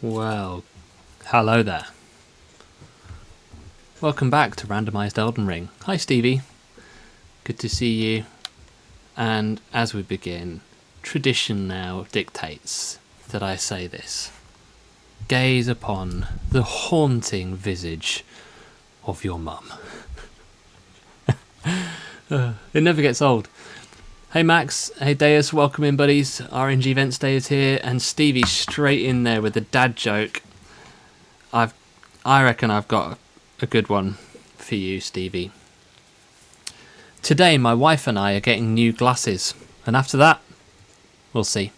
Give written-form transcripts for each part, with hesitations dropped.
Well, hello there. Welcome back to Randomised Elden Ring. Hi Stevie, good to see you. And as we begin, tradition now dictates that I say this. Gaze upon the haunting visage of your mum. It never gets old. Hey Max, hey Deus, welcome in buddies. RNG Vents Day is here, and Stevie straight in there with the dad joke. I reckon I've got a good one for you, Stevie. Today my wife and I are getting new glasses, and after that, we'll see.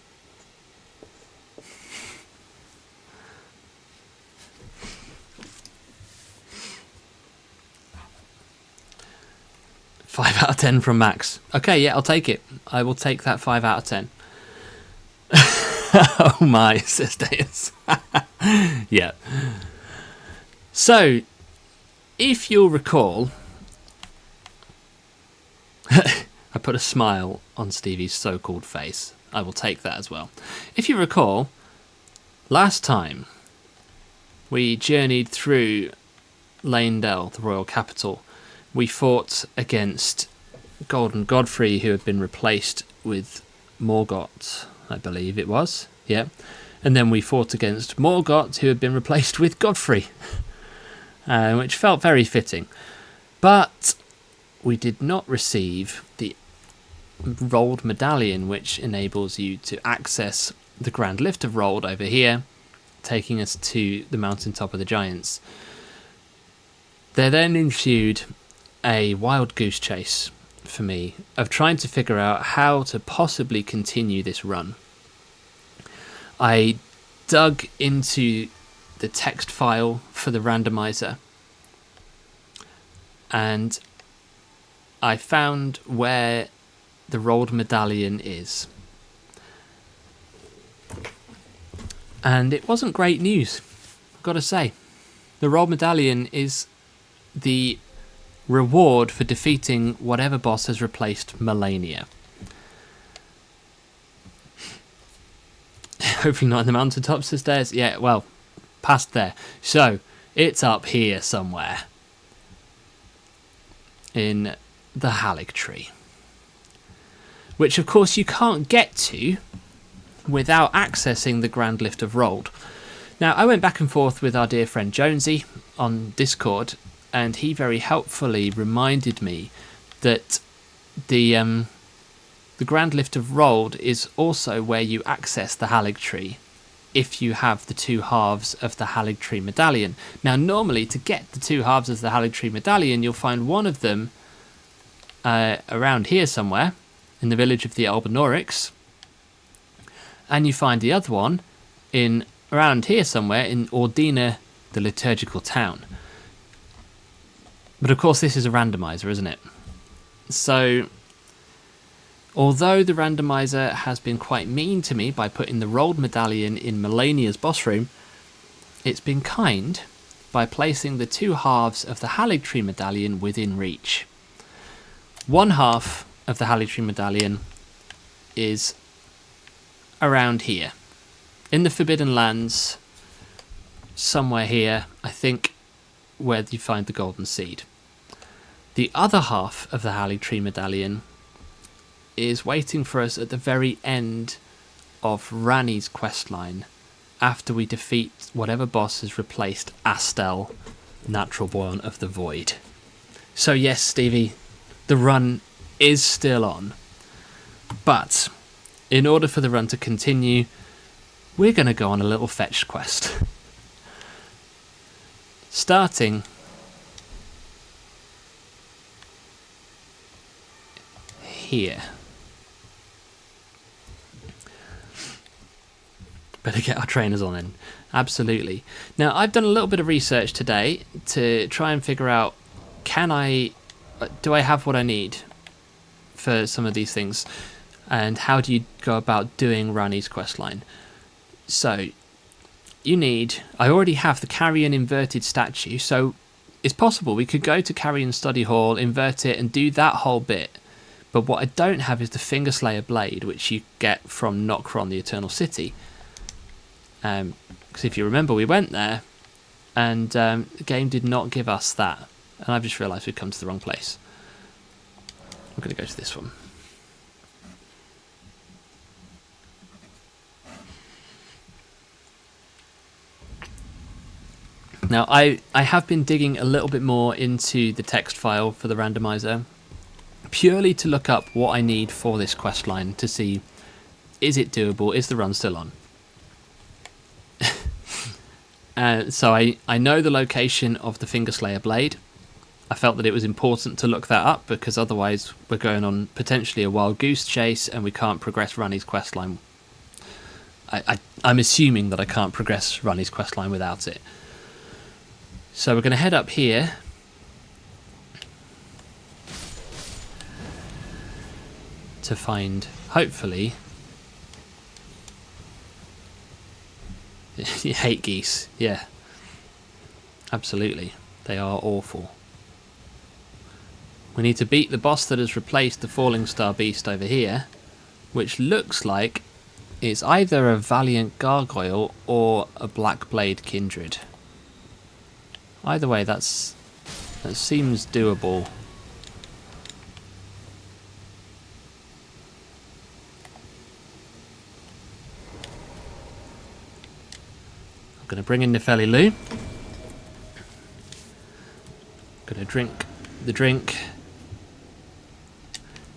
Five out of 10 from Max. Okay, yeah, I'll take it. I will take that 5 out of 10. Oh my, says Deus. Yeah. So, if you'll recall, I put a smile on Stevie's so-called face. I will take that as well. If you recall, last time we journeyed through Leyndell, the Royal Capital. We fought against Golden Godfrey, who had been replaced with Morgott, I believe it was. Yeah. And then we fought against Morgott, who had been replaced with Godfrey, which felt very fitting. But we did not receive the Rold Medallion, which enables you to access the Grand Lift of Rold over here, taking us to the Mountaintop of the Giants. There then ensued a wild goose chase for me of trying to figure out how to possibly continue this run. I dug into the text file for the randomizer and I found where the Rold Medallion is. And it wasn't great news, I've got to say. The Rold Medallion is the reward for defeating whatever boss has replaced Melania. Hopefully not in the Mountaintops, says Stairs. Yeah, well, past there. So, it's up here somewhere. In the Haligtree. Which, of course, you can't get to without accessing the Grand Lift of Rold. Now, I went back and forth with our dear friend Jonesy on Discord, and he very helpfully reminded me that the Grand Lift of Rold is also where you access the Haligtree if you have the two halves of the Haligtree Medallion. Now, normally, to get the two halves of the Haligtree Medallion, you'll find one of them around here somewhere, in the village of the Albanorics, and you find the other one around here somewhere in Ordina, the liturgical town. But of course this is a randomizer, isn't it? So, although the randomizer has been quite mean to me by putting the Rold Medallion in Melania's boss room, it's been kind by placing the two halves of the Haligtree Medallion within reach. One half of the Haligtree Medallion is around here, in the Forbidden Lands, somewhere here, I think, where you find the Golden Seed. The other half of the Haligtree Medallion is waiting for us at the very end of Ranni's questline, after we defeat whatever boss has replaced Astel, Natural Born of the Void. So yes, Stevie, the run is still on, but in order for the run to continue, we're going to go on a little fetch quest. Starting here. Better get our trainers on then. Absolutely. Now, I've done a little bit of research today to try and figure out, do I have what I need for some of these things? And how do you go about doing Ranni's questline? So, I already have the Carrion inverted statue, so it's possible we could go to Carrion Study Hall, invert it, and do that whole bit. But what I don't have is the Fingerslayer Blade, which you get from Nokron, the Eternal City. Because if you remember, we went there and the game did not give us that. And I've just realised we've come to the wrong place. We're going to go to this one. Now, I have been digging a little bit more into the text file for the randomizer, purely to look up what I need for this quest line to see, is it doable, is the run still on? So I know the location of the Fingerslayer blade. I felt that it was important to look that up because otherwise we're going on potentially a wild goose chase and we can't progress Runny's quest line. I'm assuming that I can't progress Runny's quest line without it. So we're going to head up here. To find, hopefully... You hate geese, yeah. Absolutely. They are awful. We need to beat the boss that has replaced the Falling Star Beast over here, which looks like it's either a Valiant Gargoyle or a Black Blade Kindred. Either way, that seems doable. I'm going to bring in Nepheli Lou. Going to drink the drink.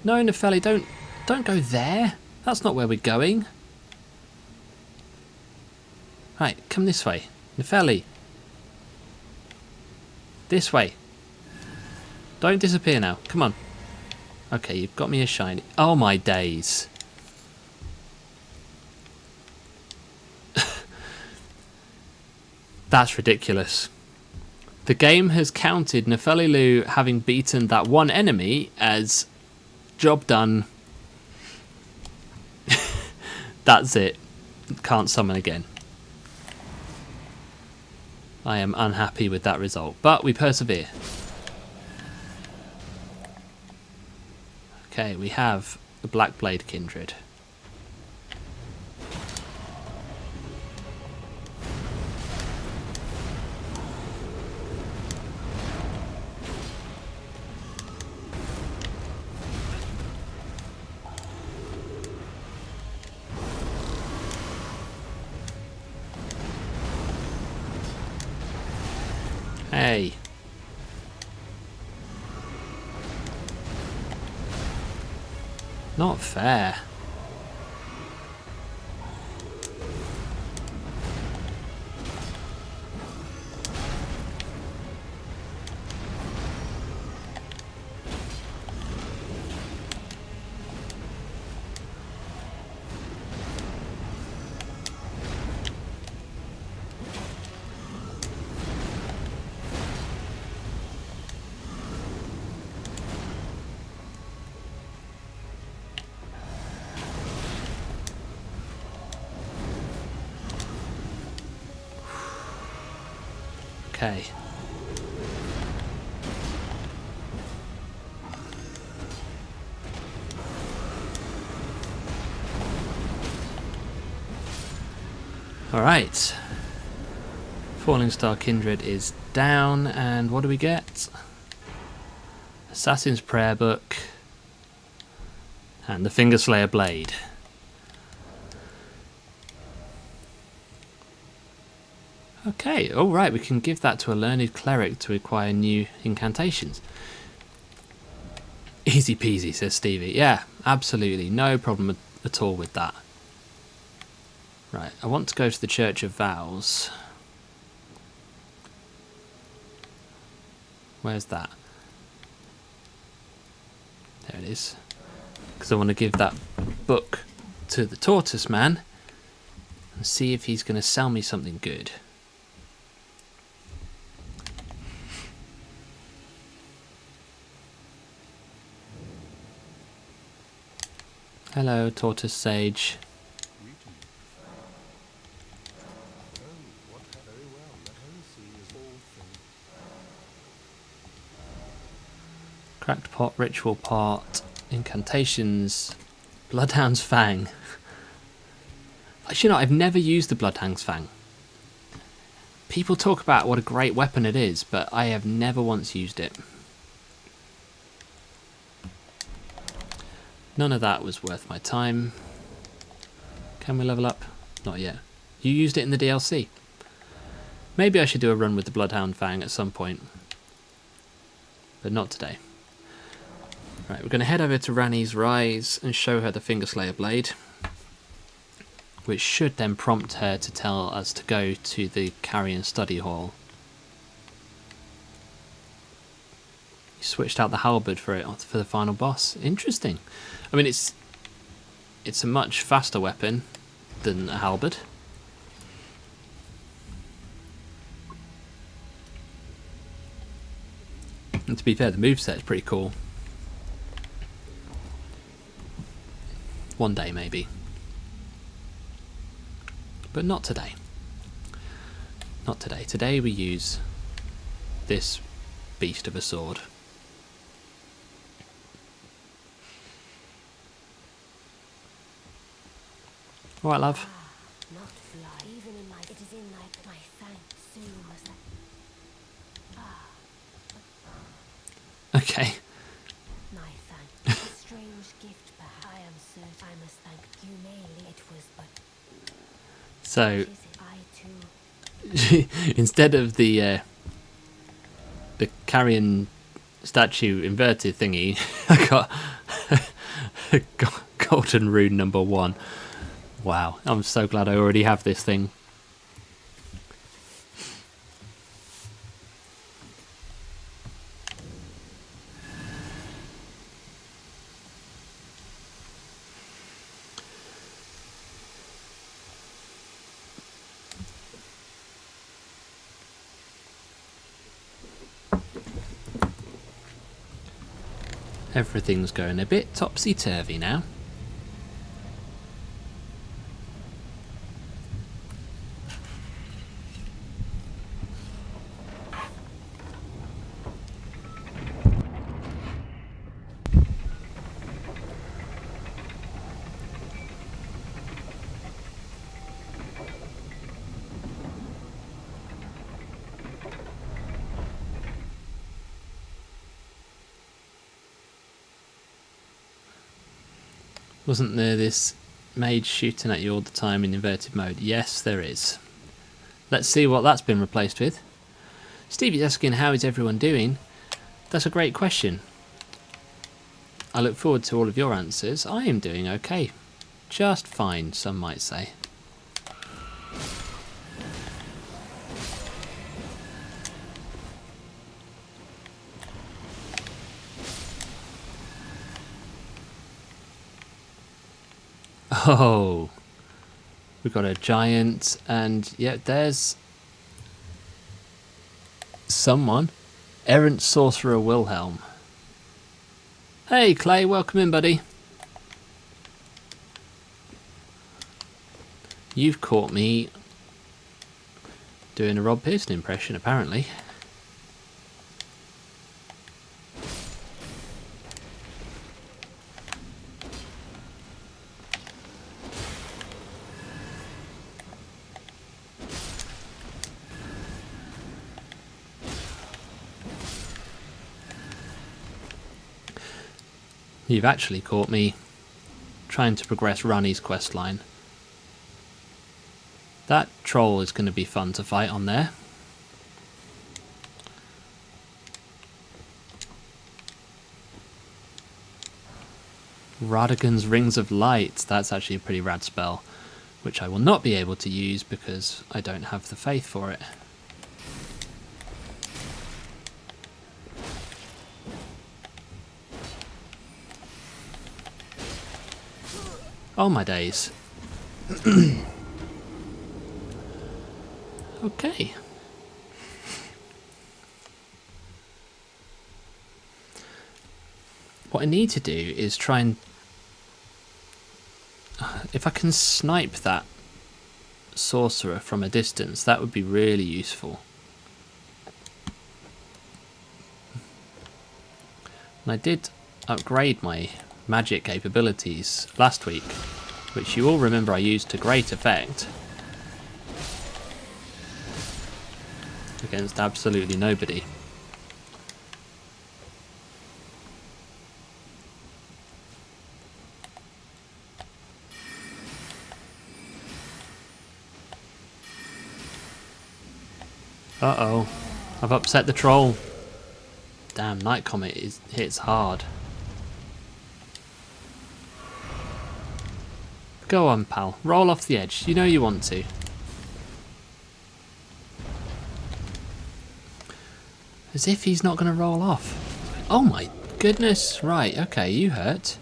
No, Nepheli, don't go there. That's not where we're going. Right, come this way. Nepheli. This way. Don't disappear now. Come on. Okay, you've got me a shiny. Oh my days. That's ridiculous. The game has counted Nepheli Lou having beaten that one enemy as job done. That's it. Can't summon again. I am unhappy with that result, but we persevere. Okay, we have the Black Blade Kindred. Hey. Not fair. Okay. All right. Falling Star Kindred is down, and what do we get? Assassin's Prayer Book and the Fingerslayer Blade. Okay, alright, we can give that to a learned cleric to acquire new incantations. Easy peasy, says Stevie. Yeah, absolutely, no problem at all with that. Right, I want to go to the Church of Vows. Where's that? There it is. Because I want to give that book to the Tortoise Man and see if he's going to sell me something good. Hello, Tortoise Sage. Cracked pot, ritual pot, incantations, Bloodhound's Fang. You know, I've never used the Bloodhound's Fang. People talk about what a great weapon it is, but I have never once used it. None of that was worth my time. Can we level up? Not yet. You used it in the DLC. Maybe I should do a run with the Bloodhound Fang at some point. But not today. Right, we're going to head over to Ranni's Rise and show her the Fingerslayer Blade, which should then prompt her to tell us to go to the Carrion Study Hall. You switched out the halberd for the final boss. Interesting. I mean, it's a much faster weapon than a halberd. And to be fair, the moveset's pretty cool. One day, maybe. But not today. Not today. Today we use this beast of a sword. All right, love. Okay. So instead of the carrion statue inverted thingy, I got golden rune number 1. Wow, I'm so glad I already have this thing. Everything's going a bit topsy-turvy now. Wasn't there this mage shooting at you all the time in inverted mode? Yes, there is. Let's see what that's been replaced with. Stevie's asking, how is everyone doing? That's a great question. I look forward to all of your answers. I am doing okay. Just fine, some might say. Oh, we've got a giant, and yeah, there's someone. Errant Sorcerer Wilhelm. Hey Clay, welcome in, buddy. You've caught me doing a Rob Pearson impression, apparently. You've actually caught me trying to progress Ranni's questline. That troll is going to be fun to fight on there. Radagon's Rings of Light. That's actually a pretty rad spell, which I will not be able to use because I don't have the faith for it. Oh my days. Okay. What I need to do is try and... if I can snipe that sorcerer from a distance, that would be really useful. And I did upgrade my magic capabilities last week, which you all remember I used to great effect against absolutely nobody. Uh-oh, I've upset the troll. Damn, Night Comet hits hard. Go on, pal. Roll off the edge. You know you want to. As if he's not going to roll off. Oh my goodness. Right, okay, you hurt.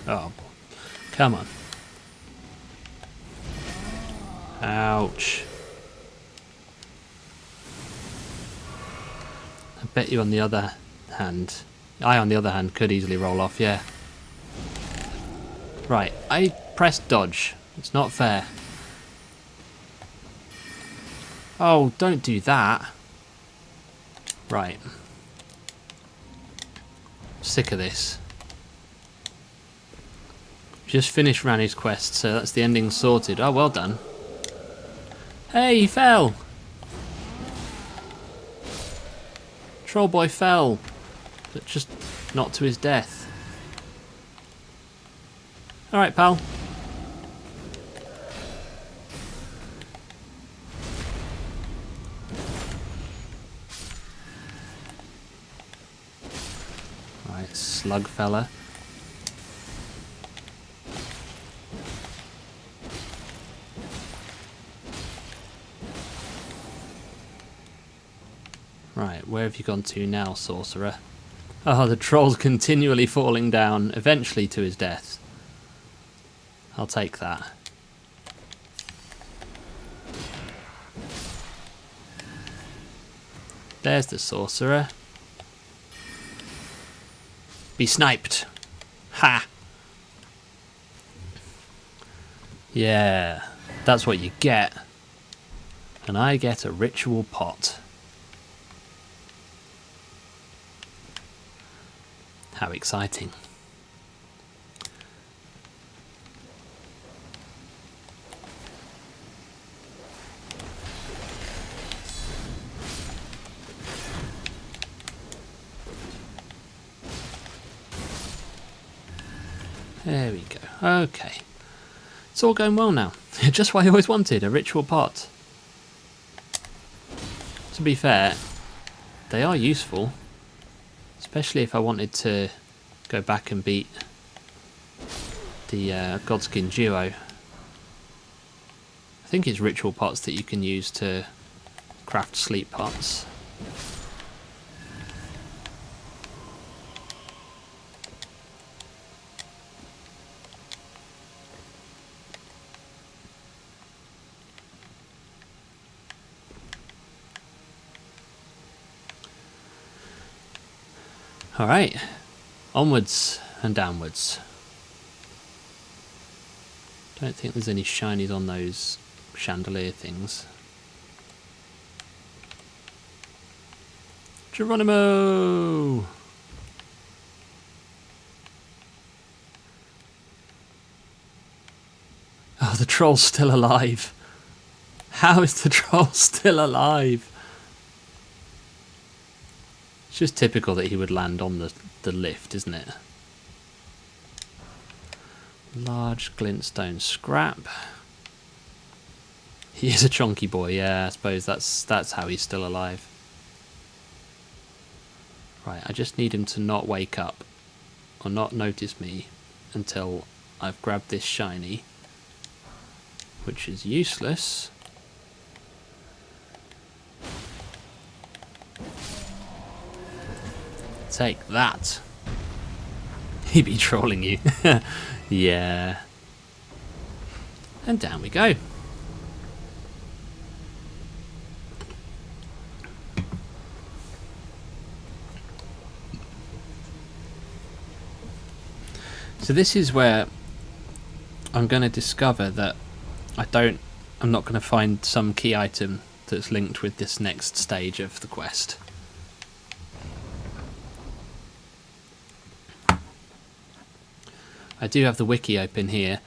Oh, come on. Ouch. I bet you on the other hand, I on the other hand could easily roll off, yeah. Right, I pressed dodge. It's not fair. Oh, don't do that. Right. Sick of this. Just finished Ranny's quest, so that's the ending sorted. Oh, well done. Hey, he fell! Troll boy fell, but just not to his death. Alright, pal. Right, slug fella. Right, where have you gone to now, sorcerer? Oh, the troll's continually falling down, eventually to his death. I'll take that. There's the sorcerer. Be sniped. Ha! Yeah, that's what you get. And I get a ritual pot. How exciting. There we go. Okay. It's all going well now. Just what I always wanted, a ritual pot. To be fair, they are useful. Especially if I wanted to go back and beat the Godskin duo. I think it's ritual pots that you can use to craft sleep pots. Alright, onwards and downwards. Don't think there's any shinies on those chandelier things. Geronimo! Oh, the troll's still alive. How is the troll still alive? It's just typical that he would land on the lift, isn't it? Large glintstone scrap. He is a chonky boy, yeah, I suppose that's how he's still alive. Right, I just need him to not wake up or not notice me until I've grabbed this shiny, which is useless. Take that. He'd be trolling you. Yeah. And down we go. So this is where I'm going to discover that I'm not going to find some key item that's linked with this next stage of the quest. I do have the wiki open here.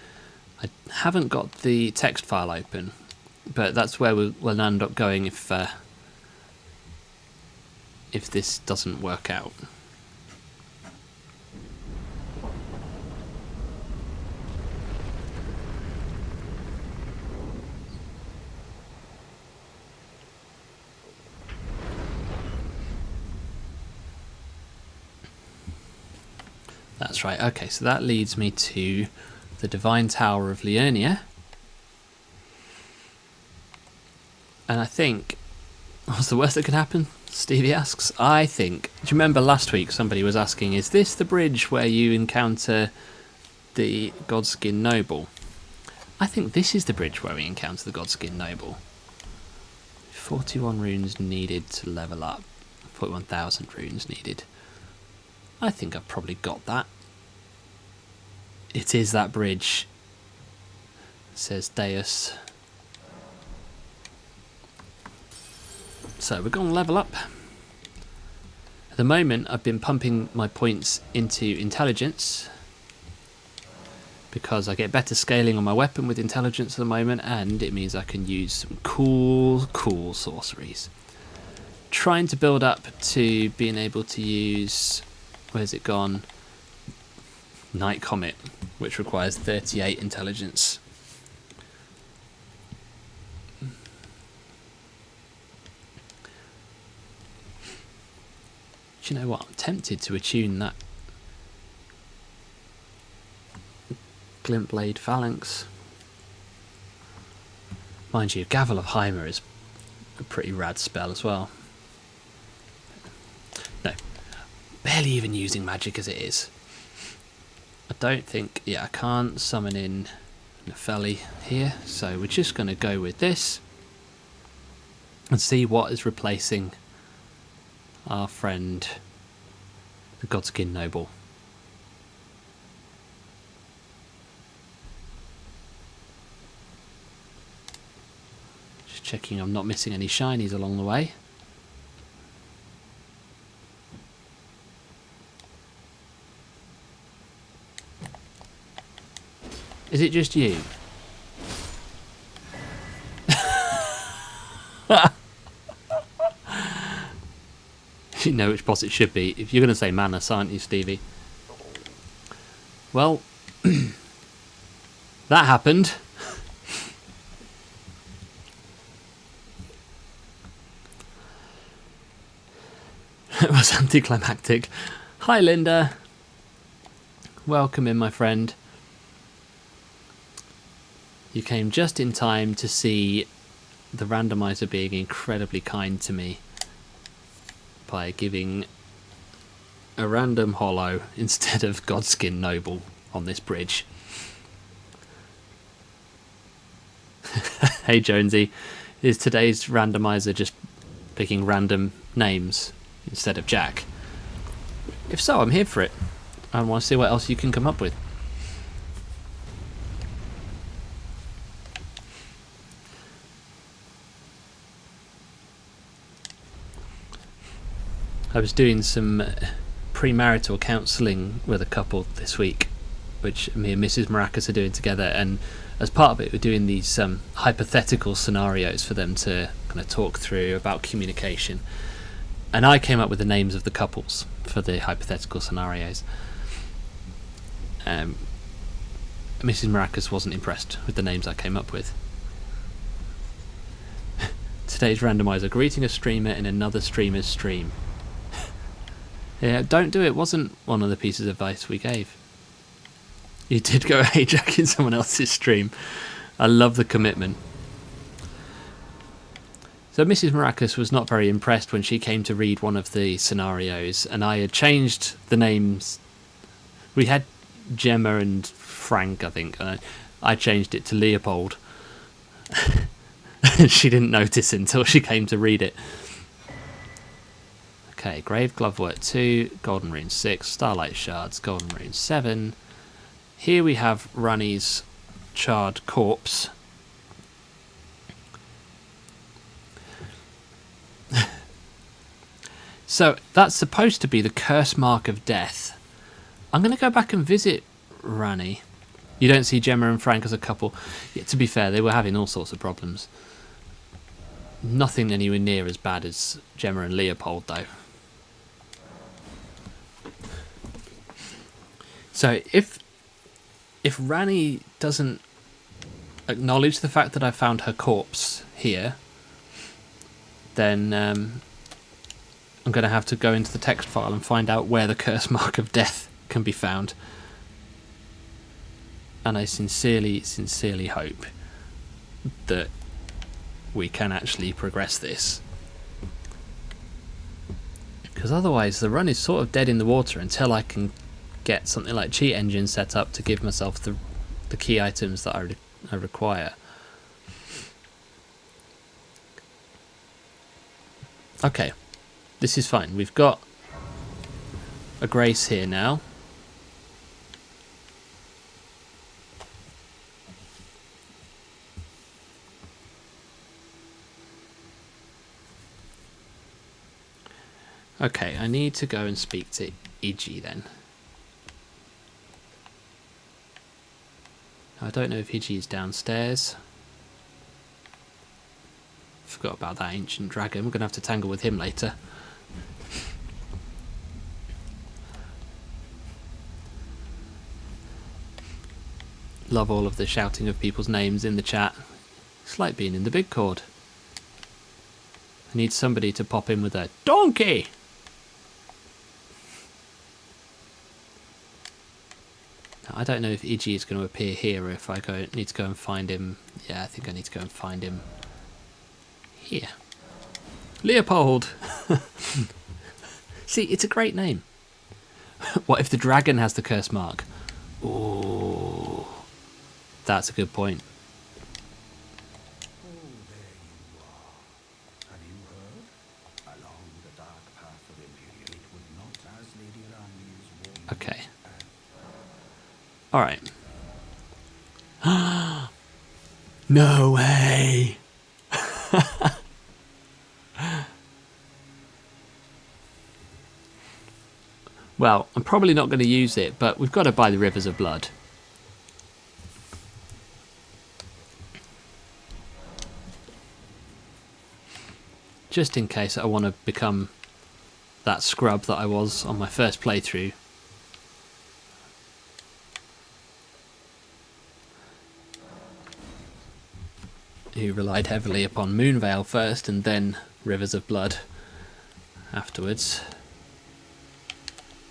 I haven't got the text file open, but that's where we'll end up going if this doesn't work out. That's right. Okay, so that leads me to the Divine Tower of Liurnia. And I think, what's the worst that could happen? Stevie asks. I think, do you remember last week somebody was asking, is this the bridge where you encounter the Godskin Noble? I think this is the bridge where we encounter the Godskin Noble. 41 runes needed to level up. 41,000 runes needed. I think I've probably got that. It is that bridge, says Deus. So we're going to level up. At the moment I've been pumping my points into intelligence because I get better scaling on my weapon with intelligence at the moment, and it means I can use some cool sorceries. Trying to build up to being able to use, where's it gone? Night Comet, which requires 38 intelligence. Do you know what? I'm tempted to attune that Glintblade Phalanx. Mind you, Gavel of Heimer is a pretty rad spell as well. No, barely even using magic as it is. I don't think, I can't summon in Nepheli here, so we're just going to go with this and see what is replacing our friend the Godskin Noble. Just checking I'm not missing any shinies along the way. Is it just you? You know which boss it should be. If you're going to say Manus, aren't you, Stevie? Well, that happened. It was anticlimactic. Hi, Linda. Welcome in, my friend. You came just in time to see the randomizer being incredibly kind to me by giving a random hollow instead of Godskin Noble on this bridge. Hey Jonesy, is today's randomizer just picking random names instead of Jack? If so, I'm here for it. I want to see what else you can come up with. I was doing some premarital counselling with a couple this week, which me and Mrs. Maracas are doing together, and as part of it we're doing these hypothetical scenarios for them to kind of talk through about communication. And I came up with the names of the couples for the hypothetical scenarios. Mrs. Maracas wasn't impressed with the names I came up with. Today's randomizer, greeting a streamer in another streamer's stream. Yeah, don't do it. Wasn't one of the pieces of advice we gave. You did go hijacking someone else's stream. I love the commitment. So Mrs. Maracas was not very impressed when she came to read one of the scenarios, and I had changed the names. We had Gemma and Frank, I think, and I changed it to Leopold. She didn't notice until she came to read it. Okay, Grave Glovework 2, Golden Rune 6, Starlight Shards, Golden Rune 7, here we have Rani's charred corpse. So that's supposed to be the curse mark of death. I'm going to go back and visit Rani. You don't see Gemma and Frank as a couple. Yeah, to be fair, they were having all sorts of problems. Nothing anywhere near as bad as Gemma and Leopold, though. So if Rani doesn't acknowledge the fact that I found her corpse here, then I'm going to have to go into the text file and find out where the curse mark of death can be found. And I sincerely, sincerely hope that we can actually progress this. Because otherwise the run is sort of dead in the water until I can get something like cheat engine set up to give myself the key items that I require. Okay, this is fine. We've got a grace here now. Okay, I need to go and speak to Iji then. I don't know if Iji is downstairs. Forgot about that ancient dragon. We're going to have to tangle with him later. Love all of the shouting of people's names in the chat. It's like being in the big chord. I need somebody to pop in with a donkey! Now, I don't know if Iji is going to appear here or if I need to go and find him. Yeah, I think I need to go and find him here. Leopold! See, it's a great name. What if the dragon has the curse mark? Ooh, that's a good point. Okay. Alright. No way! Well, I'm probably not going to use it, but we've got to buy the Rivers of Blood. Just in case I want to become that scrub that I was on my first playthrough. Who relied heavily upon Moonveil first and then Rivers of Blood afterwards.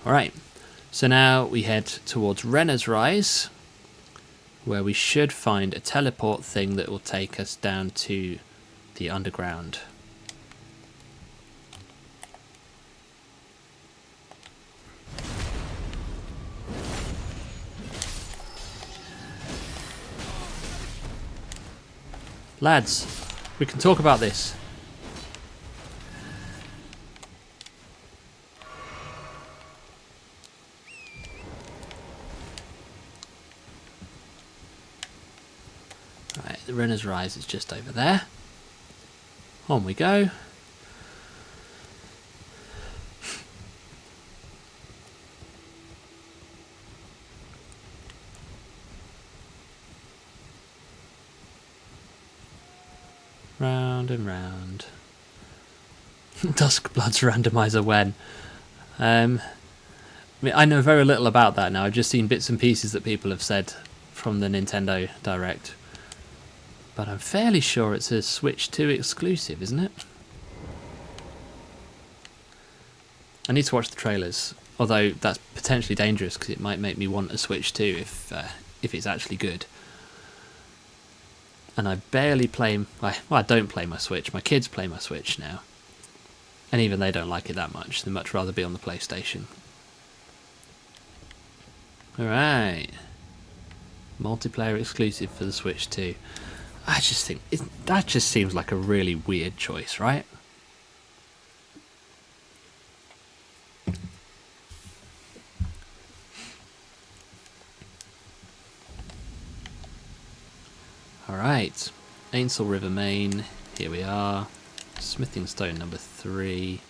Alright, so now we head towards Renner's Rise, where we should find a teleport thing that will take us down to the underground. Lads, we can talk about this. Right, the Renner's Rise is just over there. On we go. Round and round. Duskblood's randomiser when? I mean, I know very little about that now. I've just seen bits and pieces that people have said from the Nintendo Direct. But I'm fairly sure it's a Switch 2 exclusive, isn't it? I need to watch the trailers, although that's potentially dangerous because it might make me want a Switch 2 if it's actually good. And I barely play... Well, I don't play my Switch. My kids play my Switch now. And even they don't like it that much. They'd much rather be on the PlayStation. Alright. Multiplayer exclusive for the Switch 2. I just think... that just seems like a really weird choice, right? Right, Ainsel River Main, here we are. Smithing Stone number 3.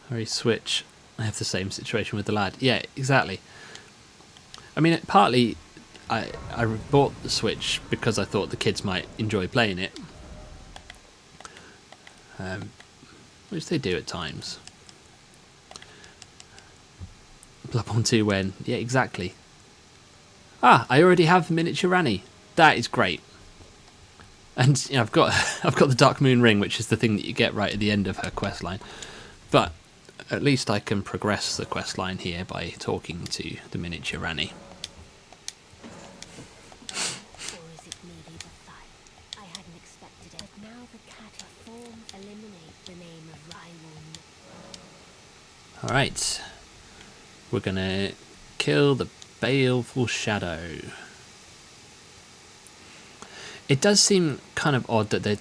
Hurry, switch. I have the same situation with the lad. Yeah, exactly. I mean, partly I bought the Switch because I thought the kids might enjoy playing it. Which they do at times. Bloodborne 2 when? Yeah, exactly. Ah, I already have miniature Ranny. That is great. And you know, I've got the Dark Moon Ring, which is the thing that you get right at the end of her questline. But at least I can progress the questline here by talking to the miniature Ranny. Alright, we're gonna kill the Baleful Shadow. It does seem kind of odd that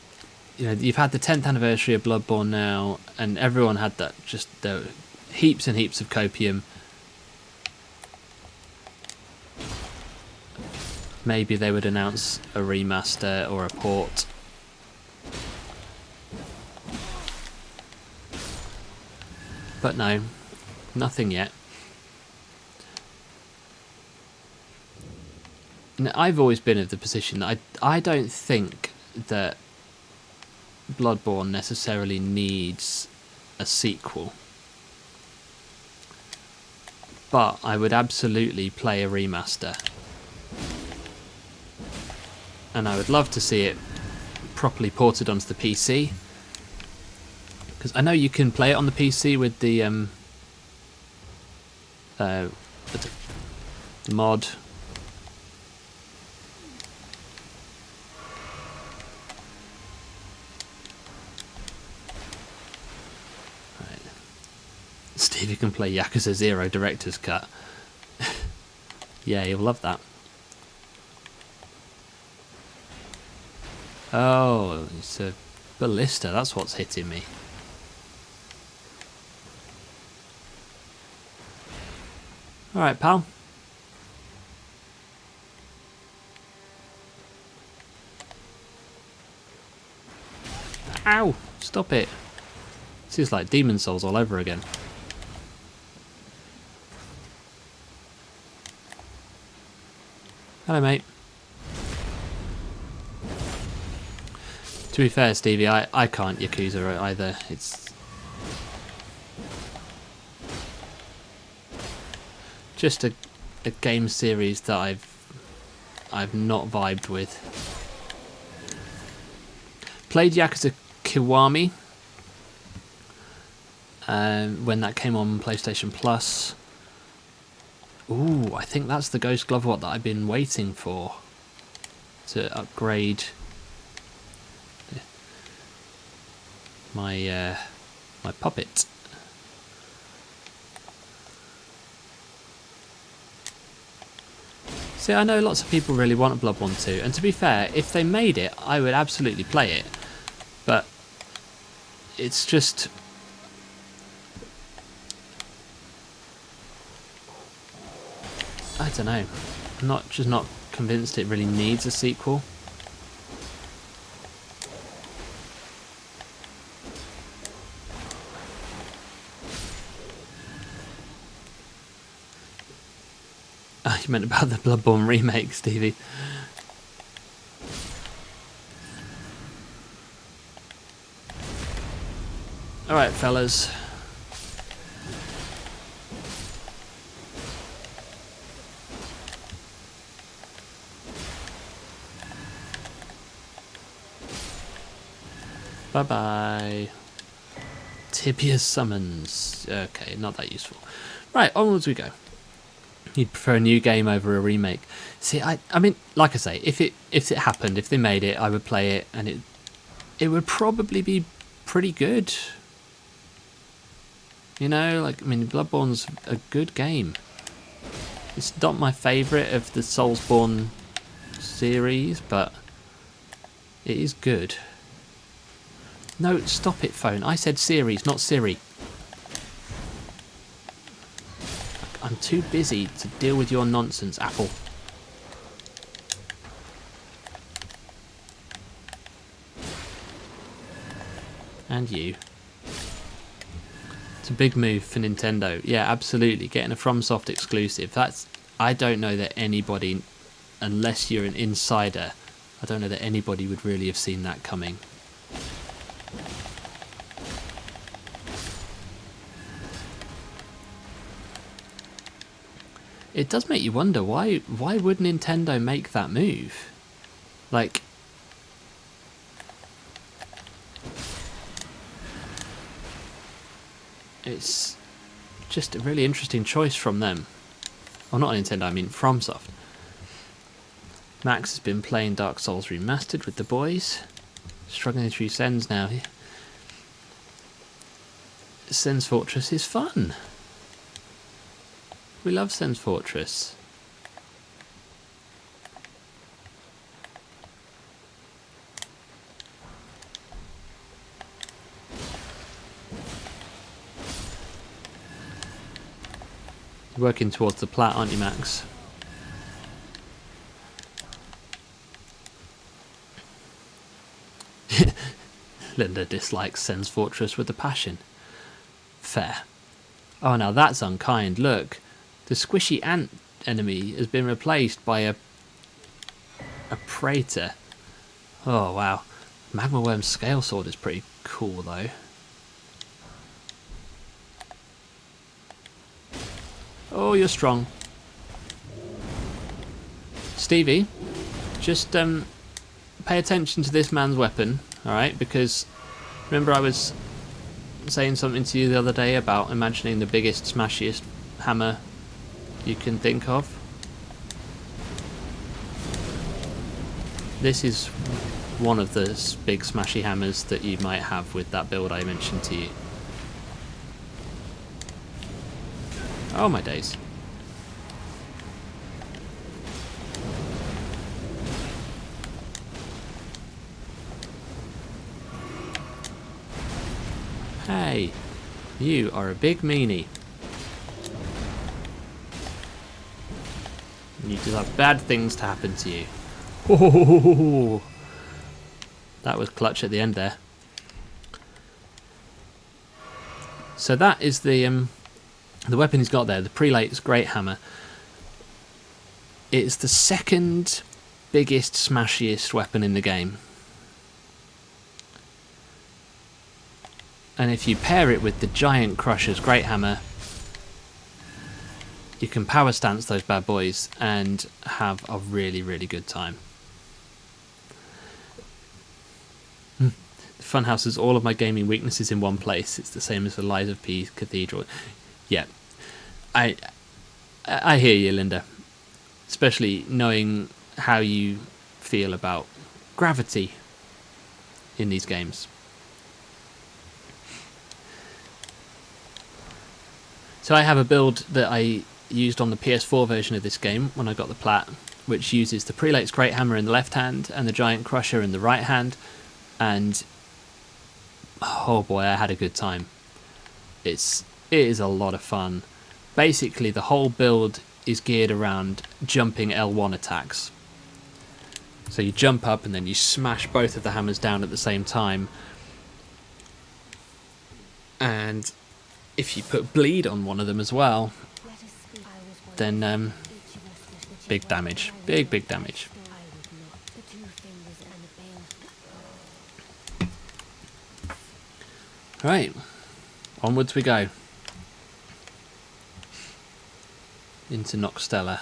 you've had the 10th anniversary of Bloodborne now, and everyone had that, just the heaps and heaps of copium. Maybe they would announce a remaster or a port. But no, nothing yet. Now, I've always been of the position that I don't think that Bloodborne necessarily needs a sequel. But I would absolutely play a remaster. And I would love to see it properly ported onto the PC. Because I know you can play it on the PC with the mod. Right. Stevie can play Yakuza 0 Director's Cut. Yeah, you'll love that. Oh, it's a ballista. That's what's hitting me. Alright, pal. Ow! Stop it. This is like Demon Souls all over again. Hello, mate. To be fair, Stevie, I can't Yakuza either. It's just a game series that I've not vibed with. Played Yakuza Kiwami when that came on PlayStation Plus. Ooh, I think that's the Ghost Glove Watt that I've been waiting for to upgrade my my puppet. See, I know lots of people really want Bloodborne 2, and to be fair, if they made it, I would absolutely play it. But it's just... I don't know. I'm not convinced it really needs a sequel. Oh, you meant about the Bloodborne remake, Stevie. Alright, fellas. Bye-bye. Tibia summons. Okay, not that useful. Right, onwards we go. You'd prefer a new game over a remake. See, I mean, like I say, if it happened, if they made it, I would play it, and it would probably be pretty good. You know, like, I mean, Bloodborne's a good game. It's not my favourite of the Soulsborne series, but it is good. No, stop it, phone. I said series, not Siri. I'm too busy to deal with your nonsense, Apple. And you. It's a big move for Nintendo. Yeah, absolutely. Getting a FromSoft exclusive. I don't know that anybody, unless you're an insider, I don't know that anybody would really have seen that coming. It does make you wonder, why would Nintendo make that move? Like, it's just a really interesting choice from them. Oh, not Nintendo, I mean FromSoft. Max has been playing Dark Souls Remastered with the boys. Struggling through Sens now. Sens Fortress is fun. We love Sens Fortress. You're working towards the plat, aren't you, Max? Linda dislikes Sens Fortress with a passion. Fair. Oh, now that's unkind. Look, the squishy ant enemy has been replaced by a praetor. Oh, wow. Magma Worm's Scale Sword is pretty cool, though. Oh, you're strong. Stevie, just pay attention to this man's weapon, alright? Because remember I was saying something to you the other day about imagining the biggest, smashiest hammer you can think of? This is one of the big smashy hammers that you might have with that build I mentioned to you. Oh my days. Hey, you are a big meanie. You deserve bad things to happen to you. Oh, that was clutch at the end there. So that is the weapon he's got there, the Prelate's Great Hammer. It's the second biggest, smashiest weapon in the game. And if you pair it with the Giant Crusher's Great Hammer, you can power stance those bad boys and have a really, really good time. The Funhouse has all of my gaming weaknesses in one place. It's the same as the Lies of P Cathedral. Yeah, I hear you, Linda. Especially knowing how you feel about gravity in these games. So I have a build that I used on the PS4 version of this game when I got the plat, which uses the Prelate's Great Hammer in the left hand and the Giant Crusher in the right hand, and oh boy, I had a good time. It is a lot of fun. Basically, the whole build is geared around jumping L1 attacks. So you jump up and then you smash both of the hammers down at the same time. And if you put bleed on one of them as well, then big damage. Big damage. Right, onwards we go. Into Noxtella.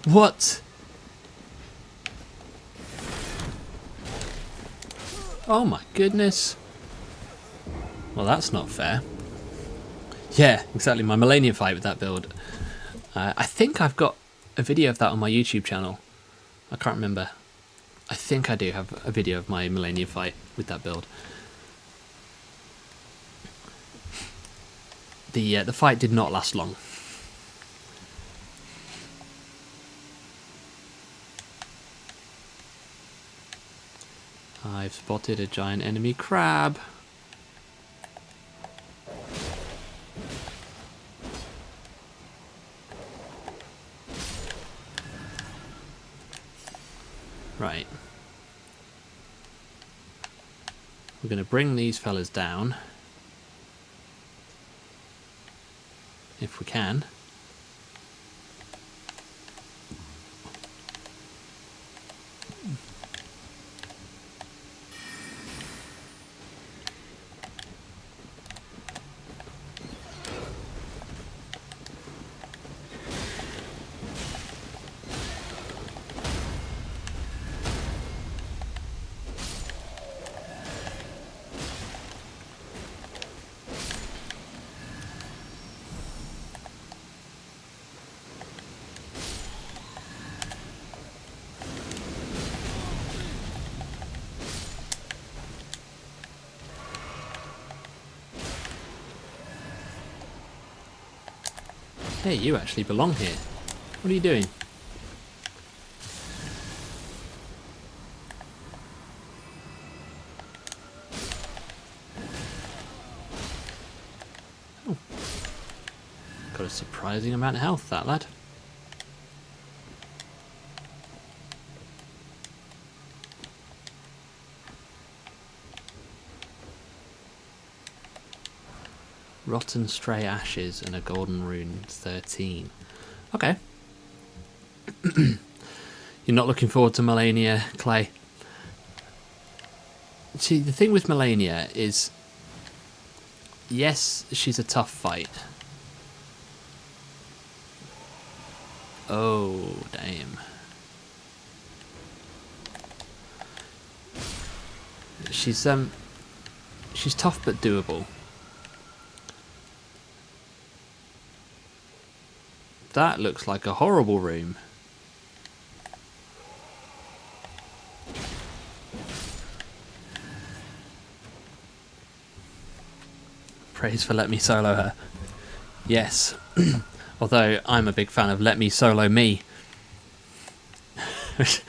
What? Oh my goodness. Well, that's not fair. Yeah, exactly. My Millennium fight with that build. I think I've got a video of that on my YouTube channel. I can't remember. I think I do have a video of my Millennium fight with that build. The fight did not last long. I've spotted a giant enemy crab. Right. We're going to bring these fellas down. If we can. Hey, you actually belong here. What are you doing? Oh. Got a surprising amount of health, that lad. Rotten stray ashes and a golden rune 13. Okay. You're not looking forward to Melania, Clay? See, the thing with Melania is, yes, she's a tough fight. Oh, damn. She's tough but doable. That looks like a horrible room. Praise for let me solo her. Yes. Although I'm a big fan of let me solo me. Which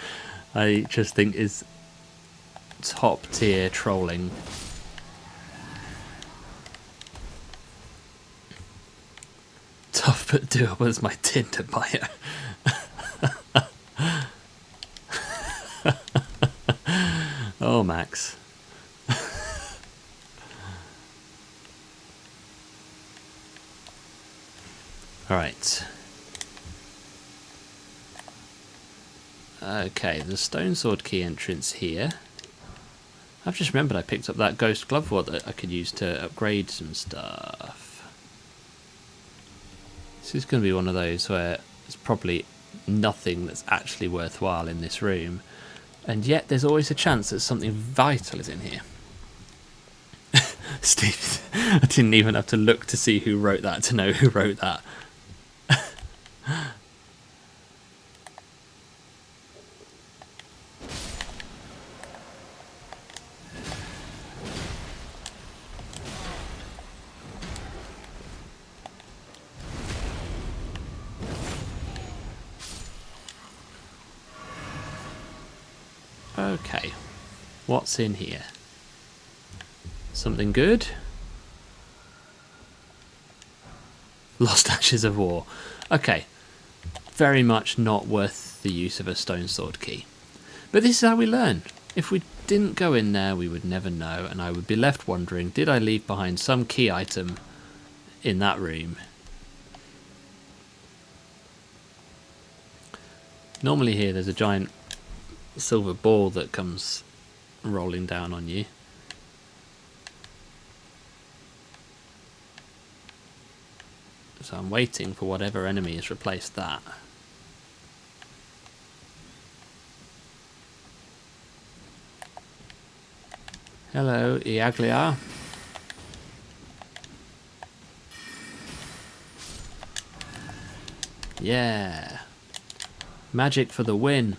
I just think is top tier trolling. Tough but doable as my Tinder bio. Oh, Max. Alright. Okay, the stone sword key entrance here. I've just remembered I picked up that ghost glove ward that I could use to upgrade some stuff. This is going to be one of those where there's probably nothing that's actually worthwhile in this room, and yet there's always a chance that something vital is in here. Steve, I didn't even have to look to see who wrote that to know who wrote that. Okay, what's in here? Something good? Lost Ashes of War. Okay, very much not worth the use of a stone sword key. But this is how we learn. If we didn't go in there, we would never know, and I would be left wondering, did I leave behind some key item in that room? Normally here there's a giant silver ball that comes rolling down on you. So I'm waiting for whatever enemy has replaced that. Hello, Iaglia. Yeah. Magic for the win.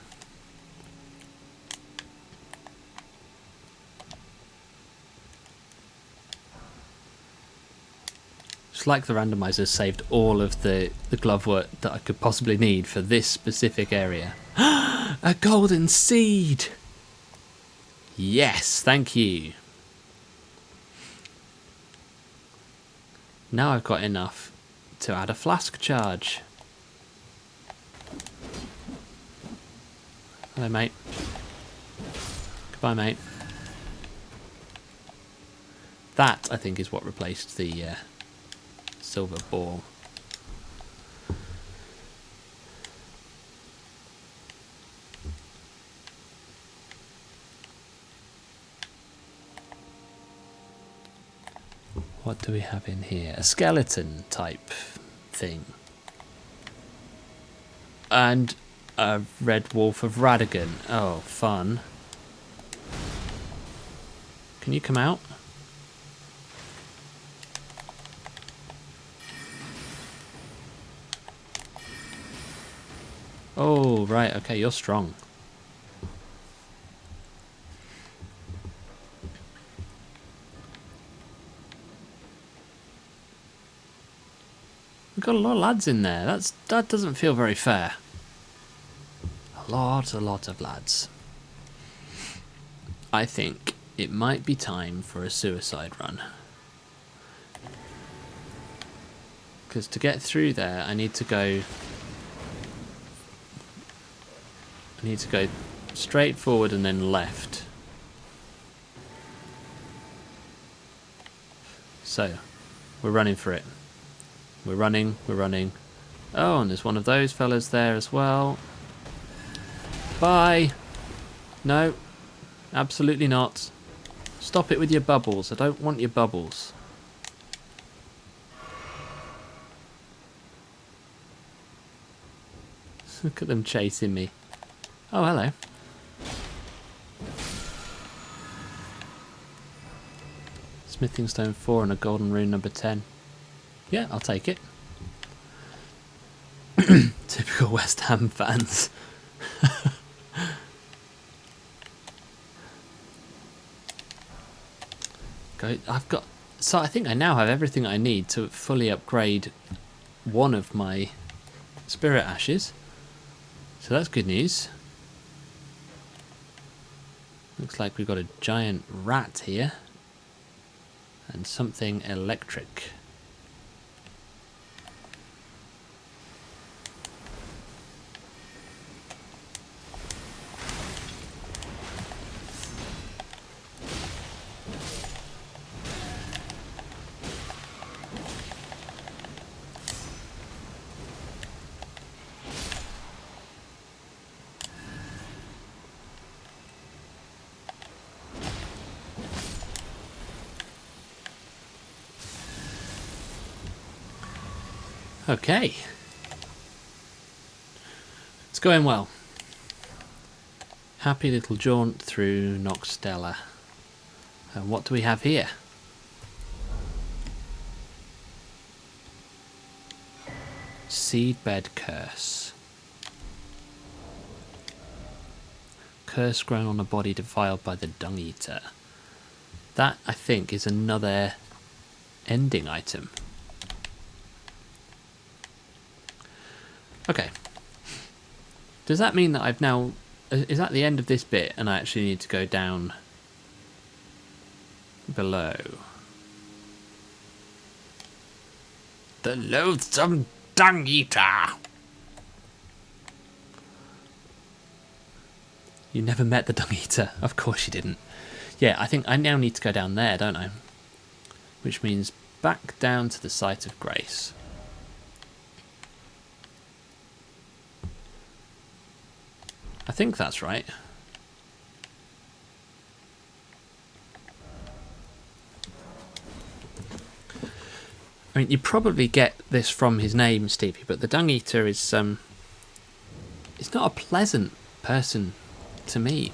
It's like the randomiser saved all of the glove work that I could possibly need for this specific area. A golden seed! Yes, thank you. Now I've got enough to add a flask charge. Hello, mate. Goodbye, mate. That, I think, is what replaced the silver ball. What do we have in here? A skeleton type thing. And a red wolf of Radigan. Oh, fun. Can you come out? Oh, right. Okay, you're strong. We've got a lot of lads in there. That doesn't feel very fair. A lot of lads. I think it might be time for a suicide run. Because to get through there, I need to go straight forward and then left. So, we're running for it. We're running. Oh, and there's one of those fellas there as well. Bye. No, absolutely not. Stop it with your bubbles. I don't want your bubbles. Look at them chasing me. Oh, hello. Smithing stone 4 and a golden rune number 10. Yeah, I'll take it. Typical West Ham fans. So I think I now have everything I need to fully upgrade one of my spirit ashes. So that's good news. Looks like we've got a giant rat here. And something electric. Okay. It's going well. Happy little jaunt through Noxtella. And what do we have here? Seedbed curse. Curse grown on a body defiled by the Dung Eater. That, I think, is another ending item. Okay. Does that mean that I've now... Is that the end of this bit and I actually need to go down below? The loathsome Dung Eater! You never met the Dung Eater. Of course you didn't. Yeah, I think I now need to go down there, don't I? Which means back down to the site of grace. I think that's right. I mean, you probably get this from his name, Stevie, but the Dung Eater is it's not a pleasant person to meet.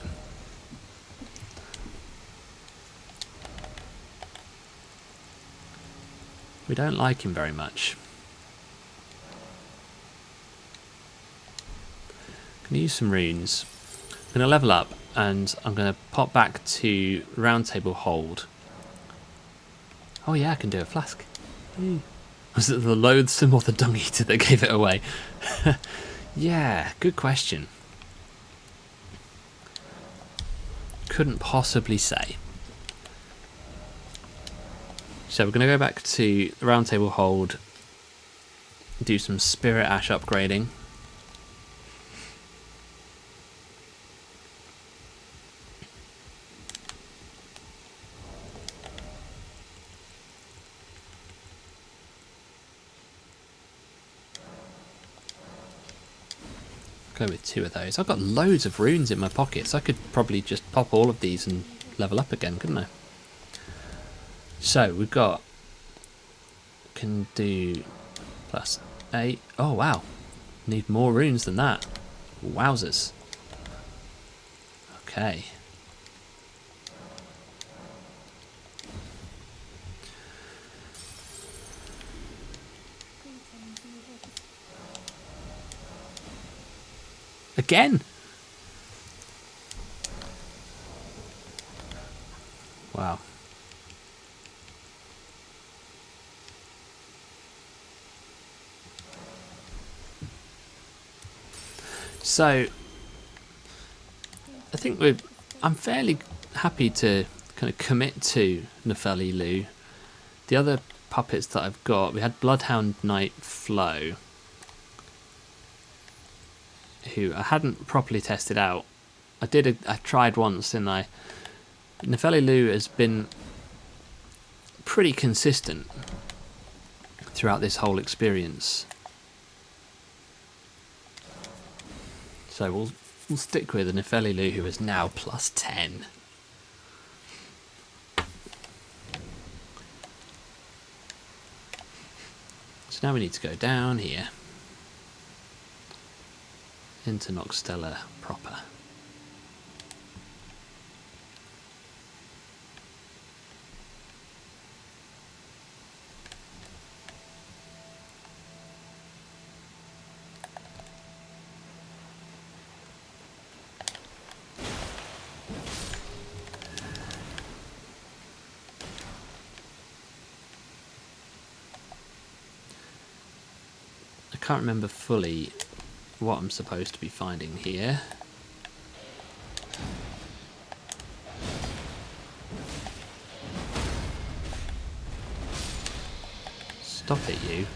We don't like him very much. I'm going to use some runes. I'm going to level up and I'm going to pop back to Round Table Hold. Oh yeah, I can do a flask. Was it the loathsome or the Dung Eater that gave it away? Yeah, good question. couldn't possibly say. So we're going to go back to the round table hold, do some spirit ash upgrading. Go with 2 of those. I've got loads of runes in my pockets. I could probably just pop all of these and level up again, couldn't I? So we've got, can do +8. Oh wow, need more runes than that. Wowzers. Okay. Again. Wow. So I think I'm fairly happy to kind of commit to Nepheli Lu. The other puppets that I've got, we had Bloodhound Knight Flo, who I hadn't properly tested out. I tried once, didn't I? Nepheli Lu has been pretty consistent throughout this whole experience. So we'll stick with the Nepheli Lu, who is now +10. So now we need to go down here into Noxtella proper. I can't remember fully what I'm supposed to be finding here. Stop it, you.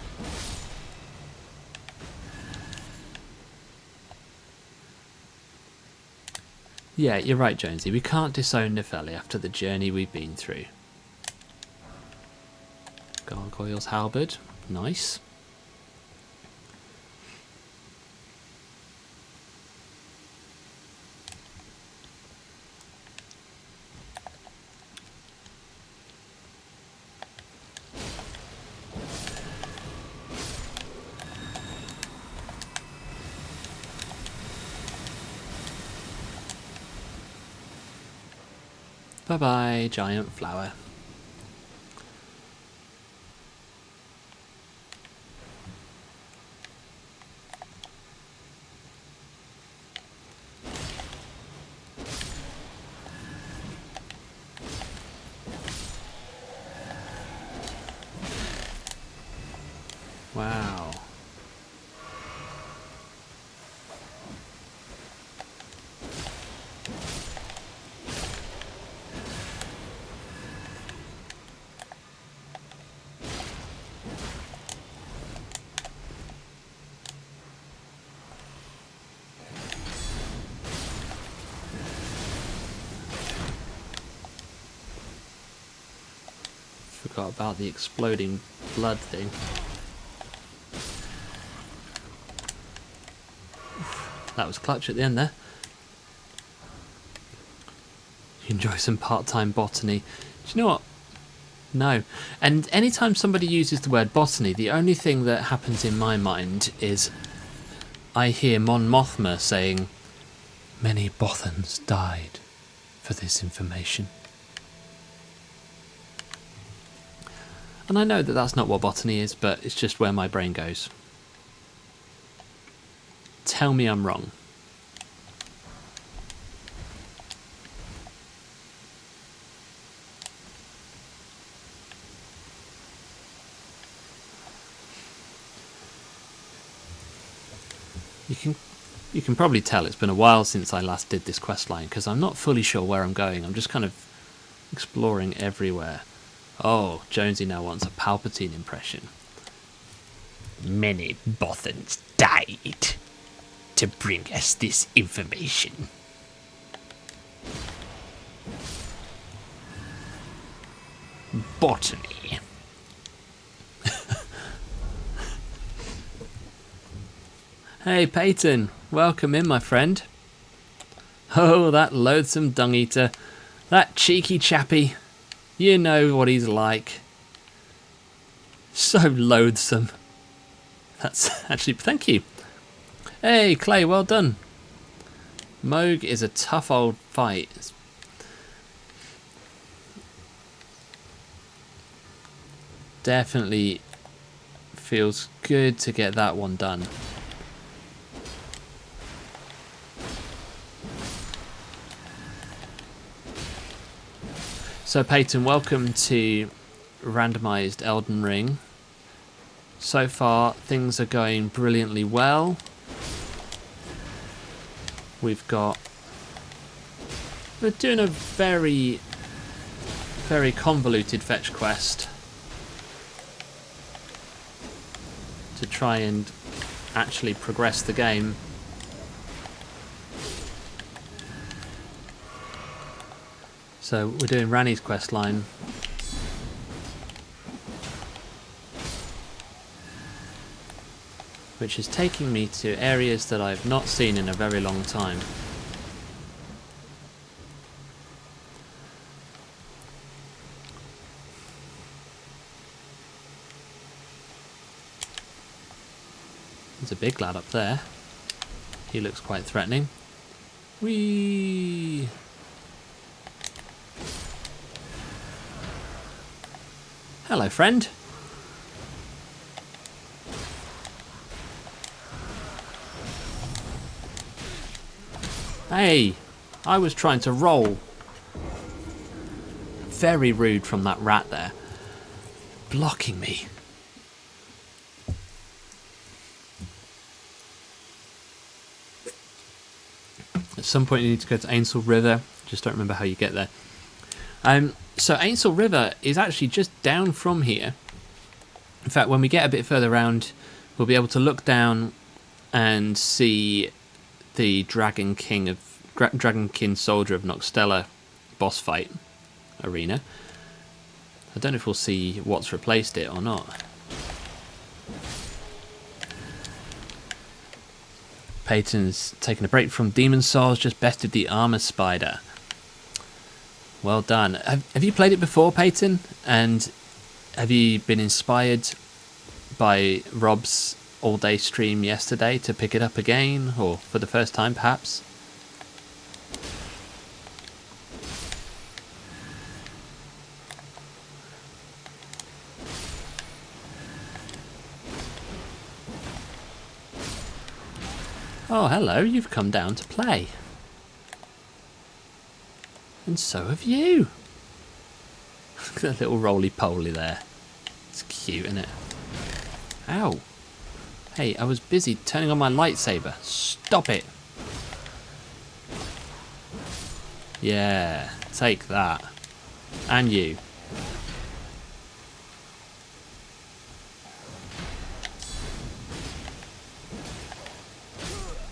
Yeah, you're right, Jonesy. We can't disown Nepheli after the journey we've been through. Gargoyle's halberd. Nice. Bye-bye, giant flower. Wow. Forgot about the exploding blood thing. That was clutch at the end there. Enjoy some part-time botany. Do you know what? No. And anytime somebody uses the word botany, the only thing that happens in my mind is I hear Mon Mothma saying, "Many Bothans died for this information." And I know that that's not what botany is, but it's just where my brain goes. Tell me I'm wrong. You can You can probably tell it's been a while since I last did this quest line, because I'm not fully sure where I'm going. I'm just kind of exploring everywhere. Oh, Jonesy now wants a Palpatine impression. Many Bothans died to bring us this information. Botany. Hey Peyton, welcome in my friend. Oh, that loathsome dung eater. That cheeky chappy. You know what he's like. So loathsome. That's actually, thank you. Hey Clay, well done. Moog is a tough old fight. Definitely feels good to get that one done. So Peyton, welcome to Randomised Elden Ring. So far things are going brilliantly well. We're doing a very convoluted fetch quest to try and actually progress the game. So we're doing Ranni's quest line. Which is taking me to areas that I've not seen in a very long time. There's a big lad up there. He looks quite threatening. Whee! Hello, friend. Hey, I was trying to roll. Very rude from that rat there. Blocking me. At some point you need to go to Ainsel River. Just don't remember how you get there. So Ainsel River is actually just down from here. In fact, when we get a bit further around, we'll be able to look down and see the Dragon King Soldier of Noxtella boss fight arena. I don't know if we'll see what's replaced it or not. Peyton's taken a break from Demon Souls, just bested the Armor Spider. Well done. Have you played it before, Peyton? And have you been inspired by Rob's all-day stream yesterday to pick it up again, or for the first time perhaps? Oh, hello, you've come down to play. And so have you. Look at that little roly-poly there. It's cute, isn't it? Ow. Hey, I was busy turning on my lightsaber. Stop it. Yeah, take that. And you.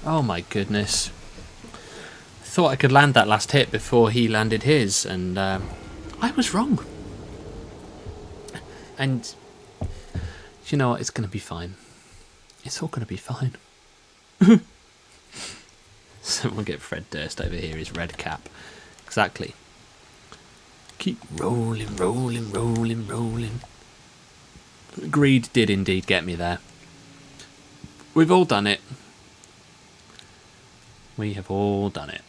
Oh my goodness. Thought I could land that last hit before he landed his, and I was wrong. And you know what? It's going to be fine. It's all going to be fine. Someone get Fred Durst over here, his red cap. Exactly. Keep rolling, rolling, rolling, rolling. Greed did indeed get me there. We've all done it. We have all done it.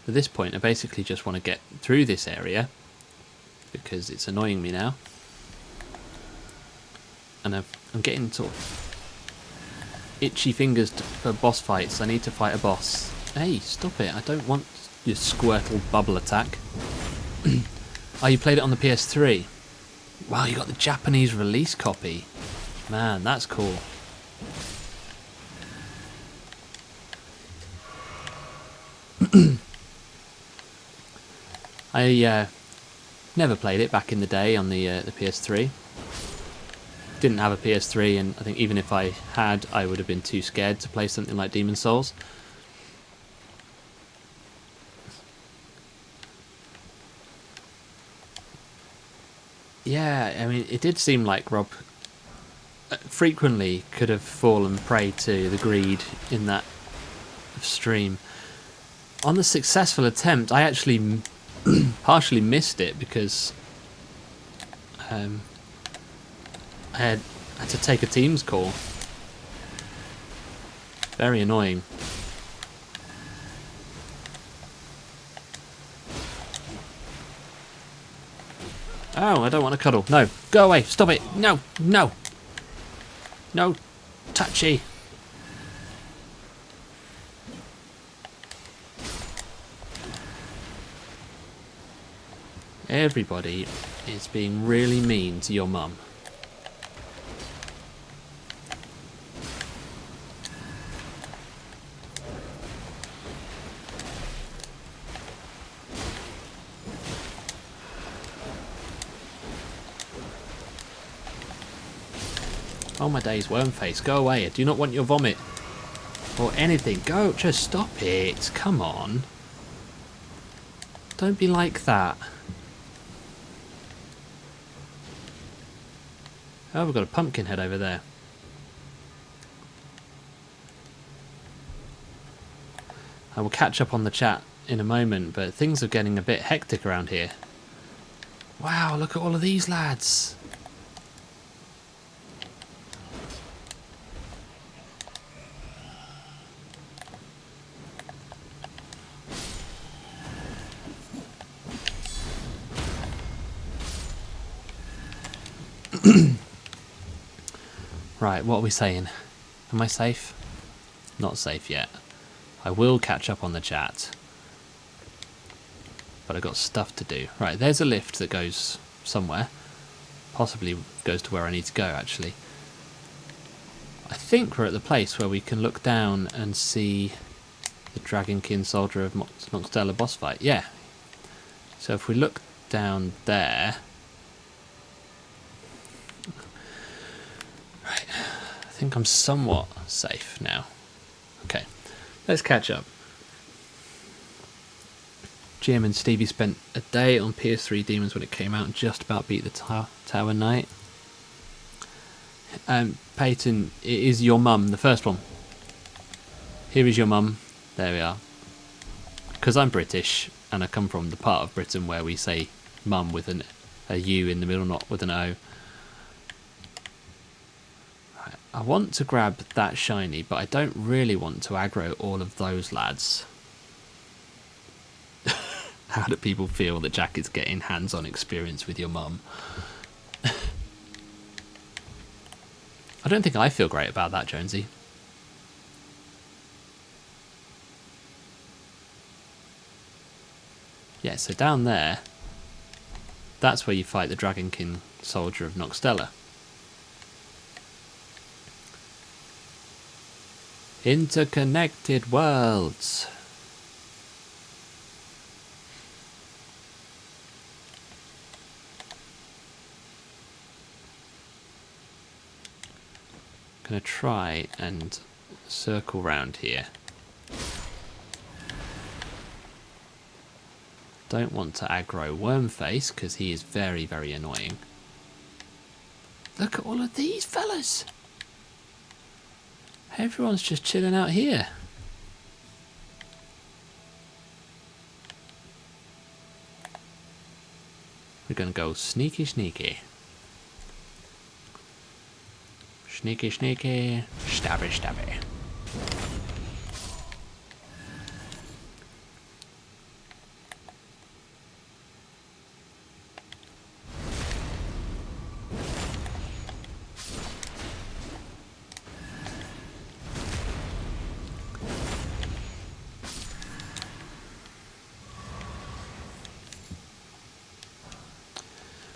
At this point, I basically just want to get through this area because it's annoying me now. And I'm getting sort of itchy fingers for boss fights. I need to fight a boss. Hey, stop it. I don't want your Squirtle bubble attack. Oh, you played it on the PS3. Wow, you got the Japanese release copy. Man, that's cool. I never played it back in the day on the PS3. Didn't have a PS3, and I think even if I had, I would have been too scared to play something like Demon's Souls. Yeah, I mean, it did seem like Rob frequently could have fallen prey to the greed in that stream. On the successful attempt, I actually partially missed it because I had to take a Teams call. Very annoying. Oh, I don't want to cuddle. No, go away. Stop it. No, no. No, touchy. Everybody is being really mean to your mum. Oh my days, Wormface, go away. I do not want your vomit. Or anything. Go, just stop it. Come on. Don't be like that. Oh, we've got a pumpkin head over there. I will catch up on the chat in a moment, but things are getting a bit hectic around here. Wow, look at all of these lads. Right, what are we saying? Am I safe? Not safe yet. I will catch up on the chat. But I've got stuff to do. Right, there's a lift that goes somewhere. Possibly goes to where I need to go, actually. I think we're at the place where we can look down and see the Dragonkin Soldier of Noxtella boss fight. Yeah. So if we look down there... Right, I think I'm somewhat safe now. Okay, let's catch up. Jim and Stevie spent a day on PS3 Demons when it came out and just about beat the Tower Knight. Peyton, it is your mum, the first one. Here is your mum. There we are. Because I'm British and I come from the part of Britain where we say mum with a U in the middle, not with an O. I want to grab that shiny, but I don't really want to aggro all of those lads. How do people feel that Jack is getting hands-on experience with your mum? I don't think I feel great about that, Jonesy. Yeah, so down there, that's where you fight the Dragonkin Soldier of Noxtella. Interconnected worlds. Gonna try and circle round here. Don't want to aggro Wormface because he is very, very annoying. Look at all of these fellas. Everyone's just chilling out here. We're going to go sneaky, sneaky. Sneaky, sneaky. Stabby, stabby.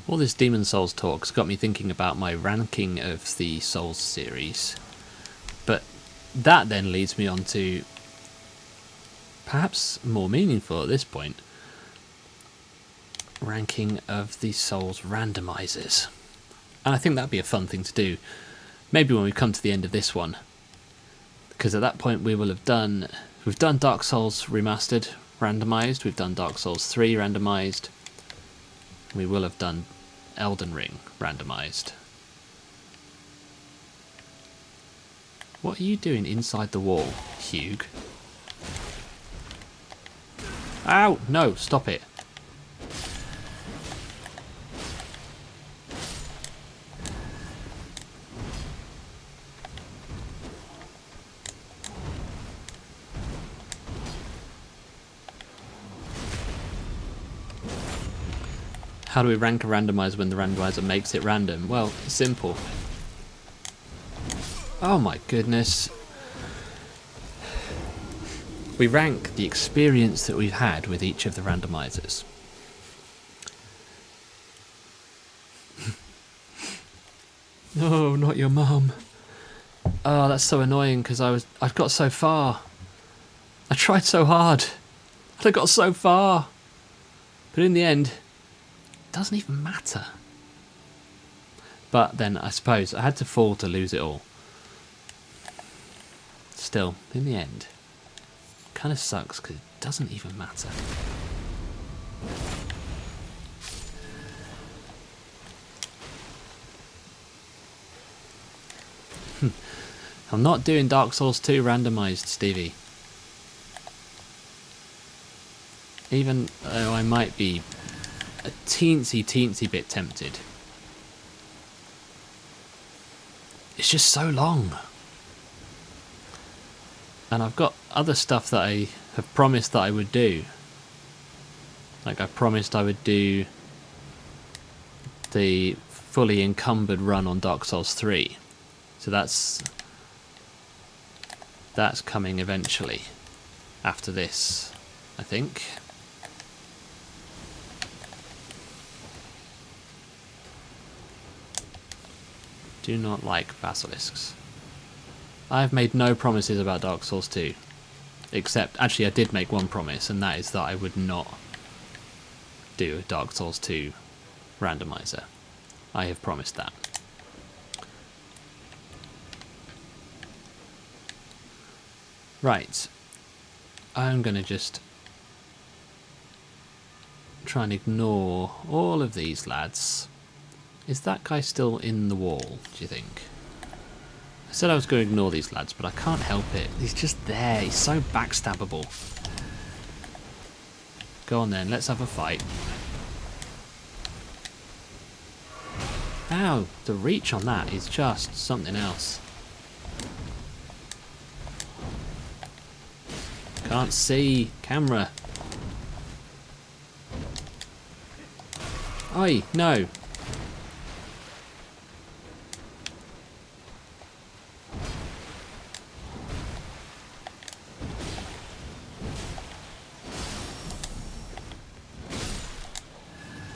All this Demon Souls talk's got me thinking about my ranking of the Souls series. But that then leads me on to, perhaps more meaningful at this point, ranking of the Souls randomizers. And I think that'd be a fun thing to do. Maybe when we come to the end of this one. Because at that point we will have done... We've done Dark Souls Remastered, randomized. We've done Dark Souls 3 randomized. We will have done Elden Ring randomized. What are you doing inside the wall, Hugh? Ow! No, stop it. How do we rank a randomizer when the randomizer makes it random? Well, simple. Oh my goodness. We rank the experience that we've had with each of the randomizers. No, not your mum. Oh, that's so annoying because I've got so far. I tried so hard. I got so far. But in the end, it doesn't even matter. But then I suppose I had to fall to lose it all. Still, in the end, kind of sucks because it doesn't even matter. I'm not doing Dark Souls 2 randomised, Stevie. Even though I might be a teensy bit tempted. It's just so long. And I've got other stuff that I have promised that I would do. Like I promised I would do the fully encumbered run on Dark Souls 3. So that's coming eventually. After this, I think. Do not like basilisks. I've made no promises about Dark Souls 2. Except, actually I did make one promise, and that is that I would not do a Dark Souls 2 randomizer. I have promised that. Right. I'm going to just try and ignore all of these lads. Is that guy still in the wall, do you think? I said I was going to ignore these lads, but I can't help it. He's just there. He's so backstabbable. Go on then, let's have a fight. Ow, the reach on that is just something else. Can't see. Camera. Oi, no.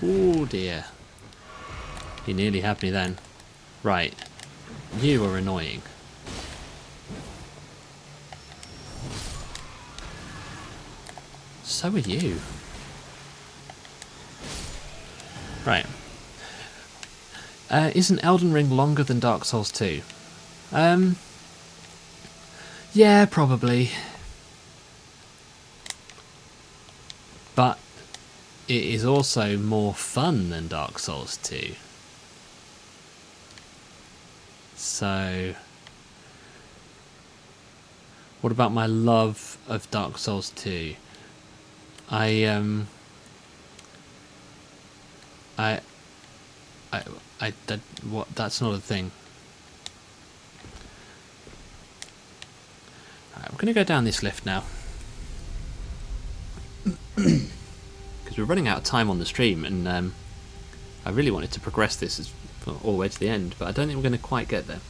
Oh dear. He nearly had me then. Right. You are annoying. So are you. Right. Isn't Elden Ring longer than Dark Souls 2? Yeah, probably. But it is also more fun than Dark Souls 2. So, what about my love of Dark Souls 2? What? That's not a thing. Alright, we're going to go down this lift now. Because we're running out of time on the stream, and I really wanted to progress this all the way to the end, but I don't think we're going to quite get there.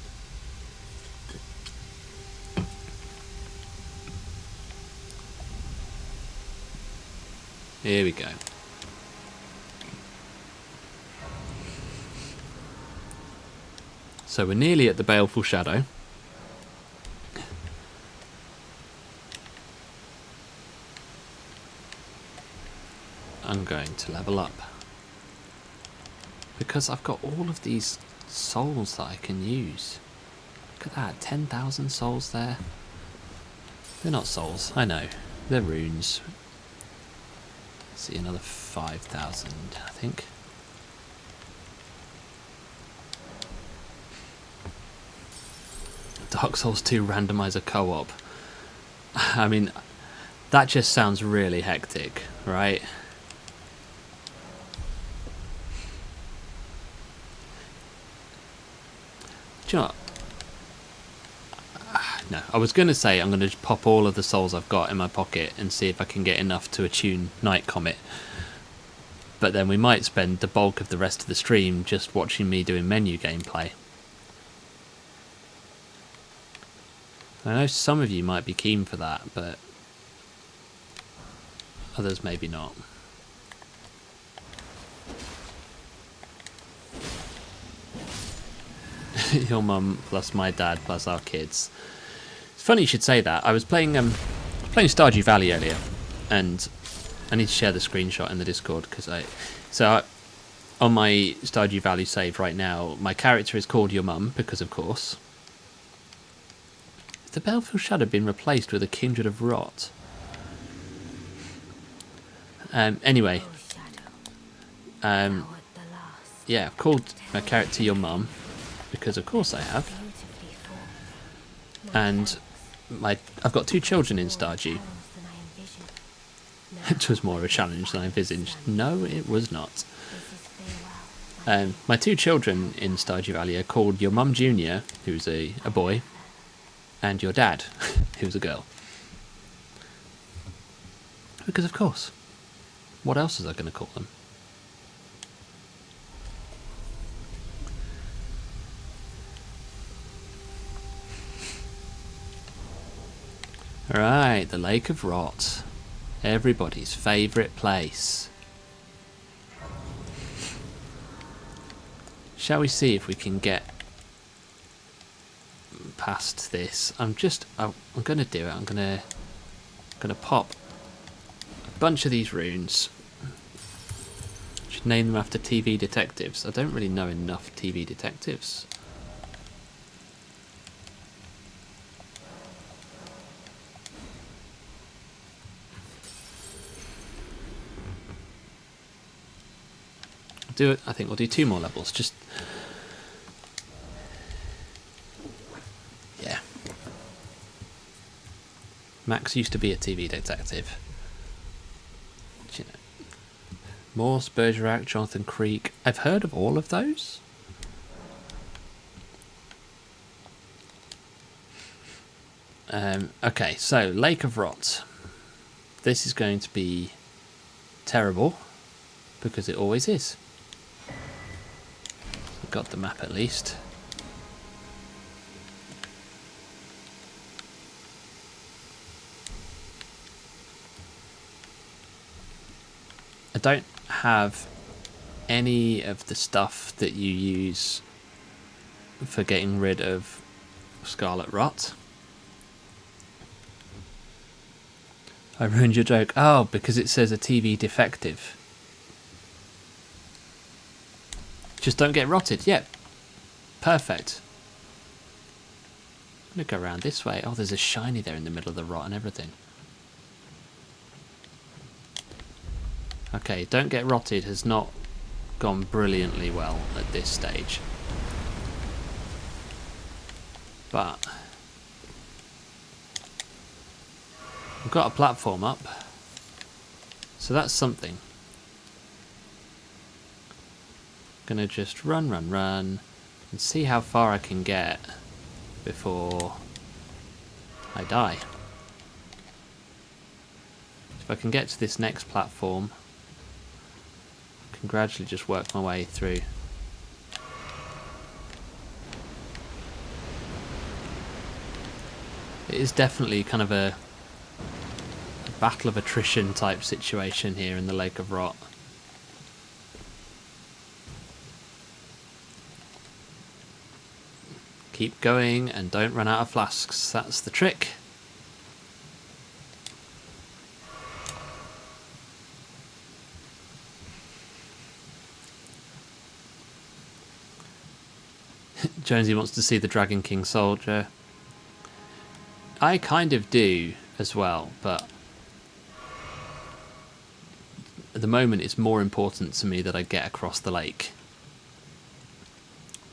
Here we go. So we're nearly at the Baleful Shadow. I'm going to level up. Because I've got all of these souls that I can use. Look at that, 10,000 souls there. They're not souls, I know. They're runes. Let's see, another 5,000, I think. Dark Souls 2 Randomiser co-op. I mean, that just sounds really hectic, right? Do you know what? No, I was going to say I'm going to pop all of the souls I've got in my pocket and see if I can get enough to attune Night Comet. But then we might spend the bulk of the rest of the stream just watching me doing menu gameplay. I know some of you might be keen for that, but others maybe not. Your mum plus my dad plus our kids. It's funny you should say that. I was playing Stardew Valley earlier, and I need to share the screenshot in the Discord because on my Stardew Valley save right now, my character is called Your Mum because, of course. Has the Baleful Shadow been replaced with a Kindred of Rot? Anyway, yeah, I've called my character Your Mum because, of course, I have. And I've got 2 children in Stardew. It was more of a challenge than I envisaged. No, it was not. My 2 children in Stardew Valley are called Your Mum Junior, who's a boy, and Your Dad, who's a girl. Because of course. What else is I going to call them? Alright, the Lake of Rot. Everybody's favourite place. Shall we see if we can get past this? I'm going to do it. I'm going to pop a bunch of these runes. Should name them after TV detectives. I don't really know enough TV detectives. I think we'll do 2 more levels. Just yeah. Max used to be a TV detective. You know, Morse, Bergerac, Jonathan Creek. I've heard of all of those. Okay, so Lake of Rot. This is going to be terrible because it always is. Got the map at least. I don't have any of the stuff that you use for getting rid of Scarlet Rot. I ruined your joke. Oh, because it says a TV defective. Just don't get rotted. Yep. Perfect. I'm going to go around this way. Oh, there's a shiny there in the middle of the rot and everything. Okay, don't get rotted has not gone brilliantly well at this stage. But we've got a platform up. So that's something. Gonna just run and see how far I can get before I die. If I can get to this next platform, I can gradually just work my way through. It is definitely kind of a battle of attrition type situation here in the Lake of Rot. keep going and don't run out of flasks. That's the trick. Jonesy wants to see the Dragon King soldier. I kind of do as well, but at the moment it's more important to me that I get across the lake.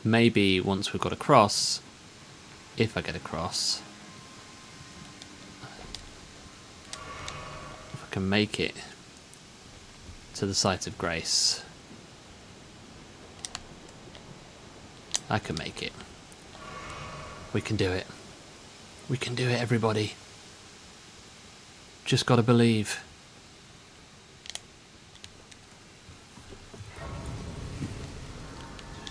Maybe once we've got across, if I get across, if I can make it to the site of grace. I can make it. We can do it. We can do it, everybody. Just gotta believe.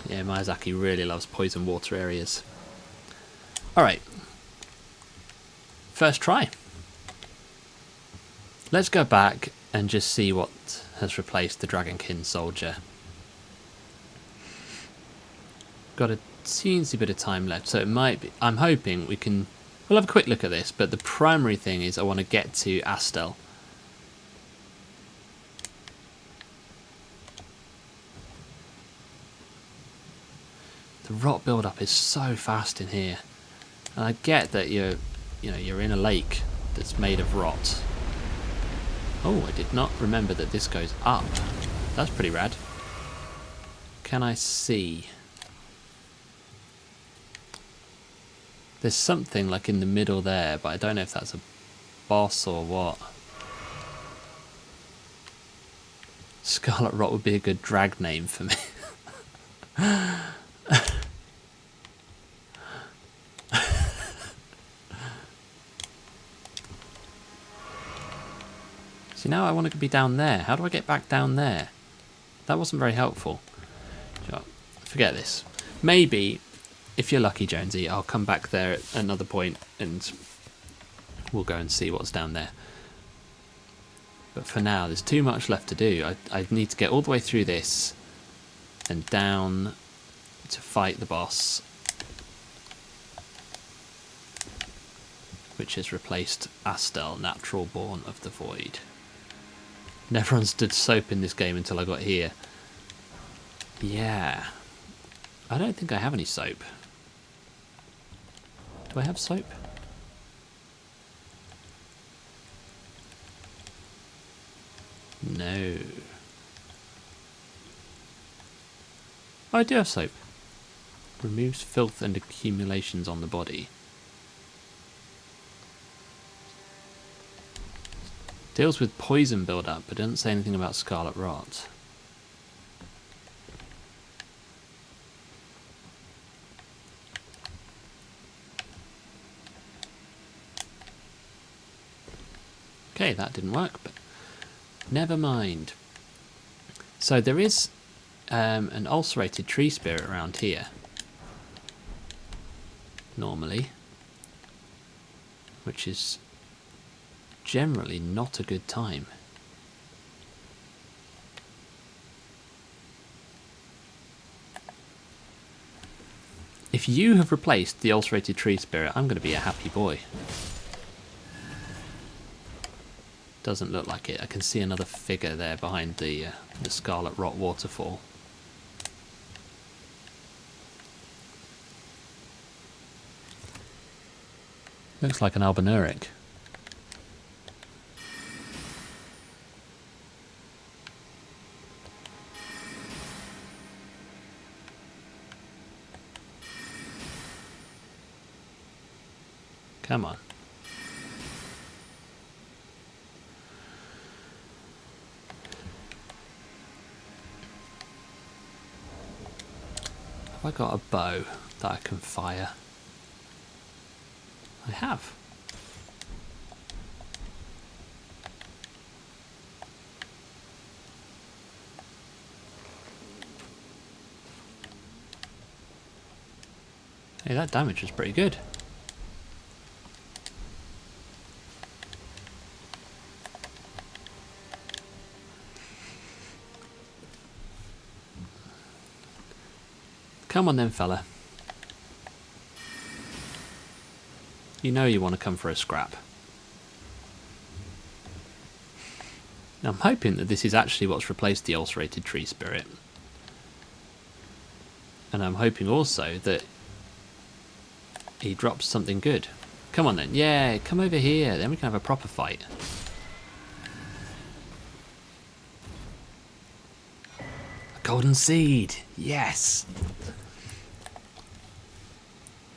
Yeah, Miyazaki really loves poison water areas. Alright. First try. Let's go back and just see what has replaced the Dragonkin soldier. Got a teensy bit of time left, so it might be... I'm hoping we'll have a quick look at this, but the primary thing is I want to get to Astel. The rot build-up is so fast in here, and I get that you're in a lake that's made of rot. Oh, I did not remember that this goes up. That's pretty rad. Can I see? There's something like in the middle there, but I don't know if that's a boss or what. Scarlet Rot would be a good drag name for me. See, now I want to be down there. How do I get back down there? That wasn't very helpful. Forget this. Maybe, if you're lucky, Jonesy, I'll come back there at another point and we'll go and see what's down there. But for now, there's too much left to do. I need to get all the way through this and down to fight the boss, which has replaced Astel, Natural Born of the Void. Never understood soap in this game until I got here. Yeah. I don't think I have any soap. Do I have soap? No. Oh, I do have soap. Removes filth and accumulations on the body. Deals with poison build-up, but doesn't say anything about Scarlet Rot. Okay, that didn't work, but never mind. So there is an ulcerated tree spirit around here. Normally. Which is generally not a good time. If you have replaced the ulcerated tree spirit, I'm going to be a happy boy. Doesn't look like it. I can see another figure there behind the Scarlet Rot waterfall. Looks like an albinuric. Come on. Have I got a bow that I can fire? I have. Hey, that damage was pretty good. Come on then, fella. You know you want to come for a scrap. Now, I'm hoping that this is actually what's replaced the ulcerated tree spirit. And I'm hoping also that he drops something good. Come on then. Yeah, come over here. Then we can have a proper fight. A golden seed. Yes.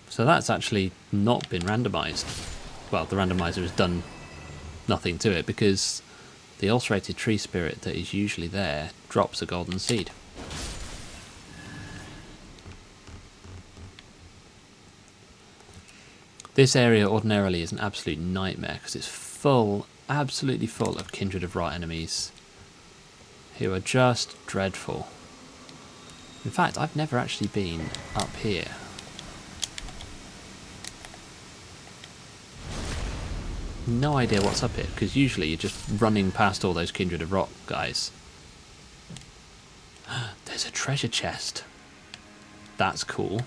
So that's actually not been randomised. Well, the randomiser has done nothing to it because the ulcerated tree spirit that is usually there drops a golden seed. This area ordinarily is an absolute nightmare because it's full, absolutely full of Kindred of Rot enemies who are just dreadful. In fact, I've never actually been up here. No idea what's up here because usually you're just running past all those Kindred of Rot guys. There's a treasure chest. That's cool.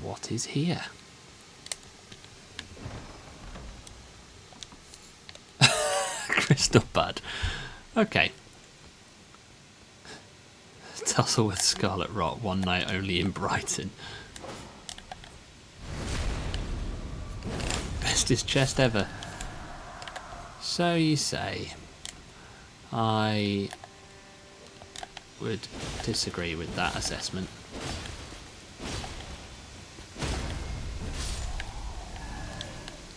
What is here? Crystal bud. Okay. Tussle with Scarlet Rot, one night only in Brighton. Bestest chest ever. So you say. I would disagree with that assessment.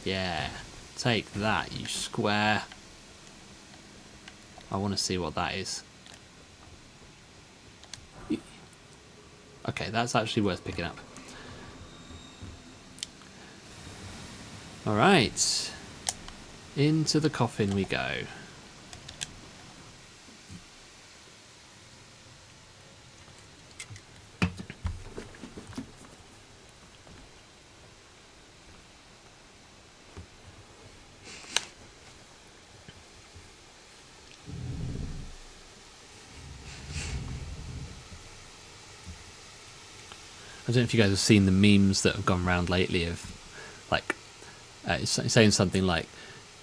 Yeah, take that, you square. I want to see what that is. Okay, that's actually worth picking up. Alright, into the coffin we go. I don't know if you guys have seen the memes that have gone around lately of, like, saying something like,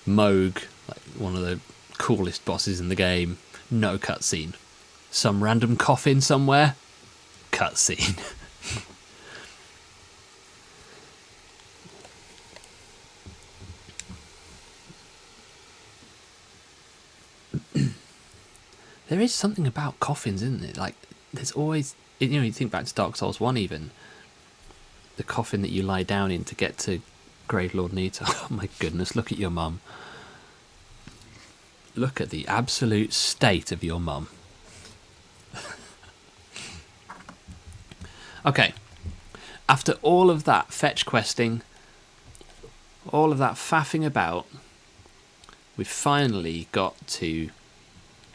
Moog, like one of the coolest bosses in the game, no cutscene. Some random coffin somewhere, cutscene. There is something about coffins, isn't it? Like, there's always... You know, you think back to Dark Souls 1 even, the coffin that you lie down in to get to Grave Lord Nita. Oh my goodness, look at your mum. Look at the absolute state of your mum. Okay, after all of that fetch questing, all of that faffing about, we've finally got to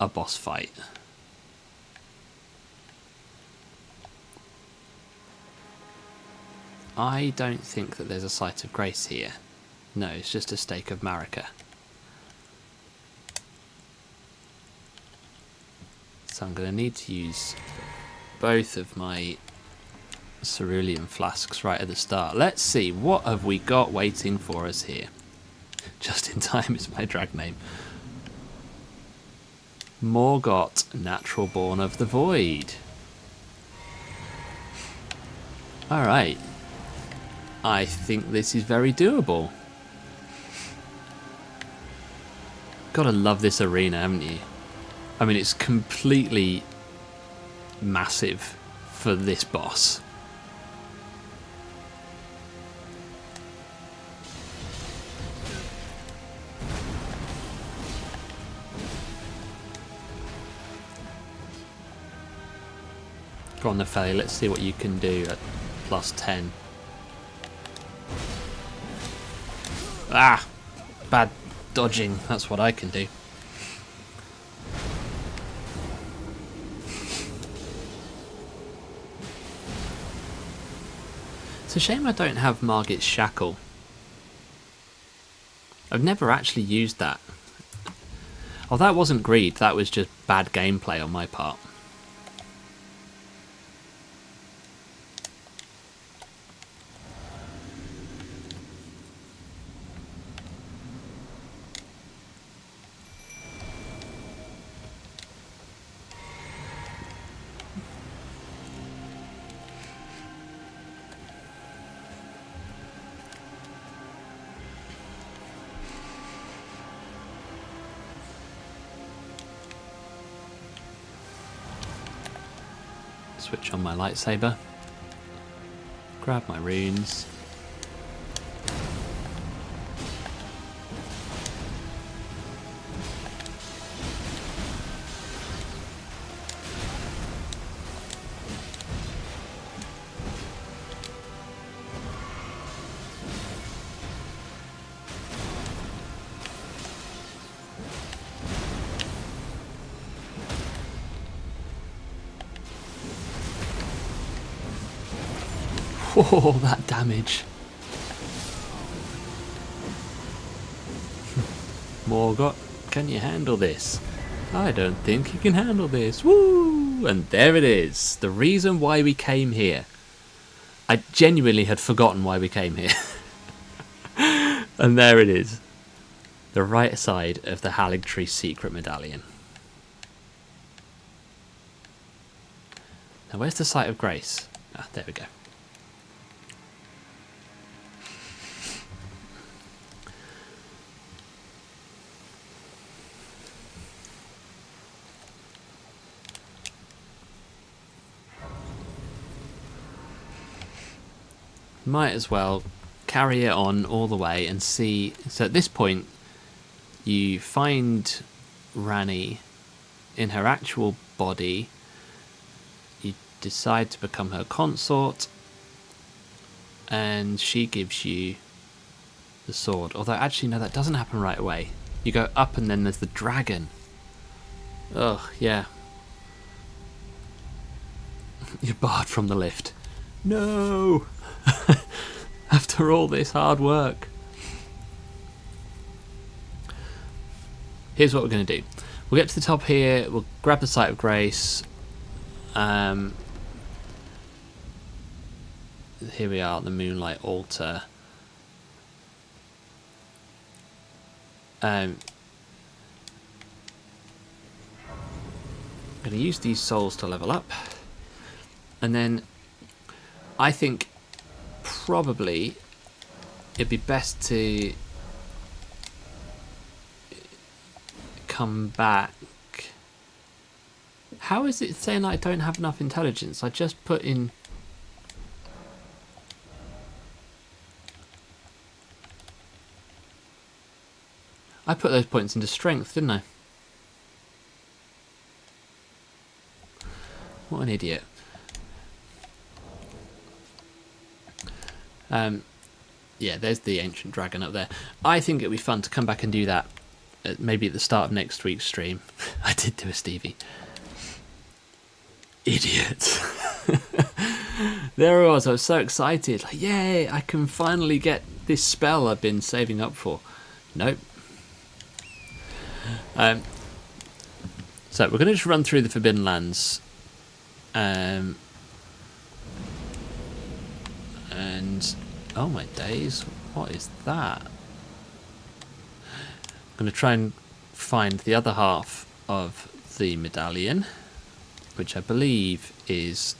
a boss fight. I don't think that there's a Site of Grace here. No, it's just a Stake of Marika. So I'm going to need to use both of my cerulean flasks right at the start. Let's see, what have we got waiting for us here? Just in time is my drag name. Morgott, Natural Born of the Void. Alright. I think this is very doable. Gotta love this arena, haven't you? I mean, it's completely massive for this boss. Go on, Nepheli, let's see what you can do at plus 10. Ah! Bad dodging, that's what I can do. It's a shame I don't have Margit's Shackle. I've never actually used that. Oh, that wasn't greed, that was just bad gameplay on my part. Switch on my lightsaber. Grab my runes. Whoa, that damage. Morgott, can you handle this? I don't think you can handle this. Woo! And there it is. The reason why we came here. I genuinely had forgotten why we came here. And there it is. The right side of the Haligtree secret medallion. Now where's the site of grace? Ah, there we go. Might as well carry it on all the way and see. So at this point you find Rani in her actual body. You decide to become her consort and she gives you the sword. Although actually no, that doesn't happen right away. You go up and then there's the dragon. Ugh, yeah. You're barred from the lift. No! After all this hard work. Here's what we're going to do. We'll get to the top here. We'll grab the site of grace. Here we are at the Moonlight Altar. I'm going to use these souls to level up. And then I think probably it'd be best to come back. How is it saying I don't have enough intelligence? I just put in... I put those points into strength, didn't I? What an idiot. Yeah, there's the ancient dragon up there. I think it'd be fun to come back and do that maybe at the start of next week's stream. I did do a Stevie. Idiot. There I was so excited. Like, yay, I can finally get this spell I've been saving up for. Nope. So we're going to just run through the Forbidden Lands. And oh my days, what is that? I'm going to try and find the other half of the medallion, which I believe is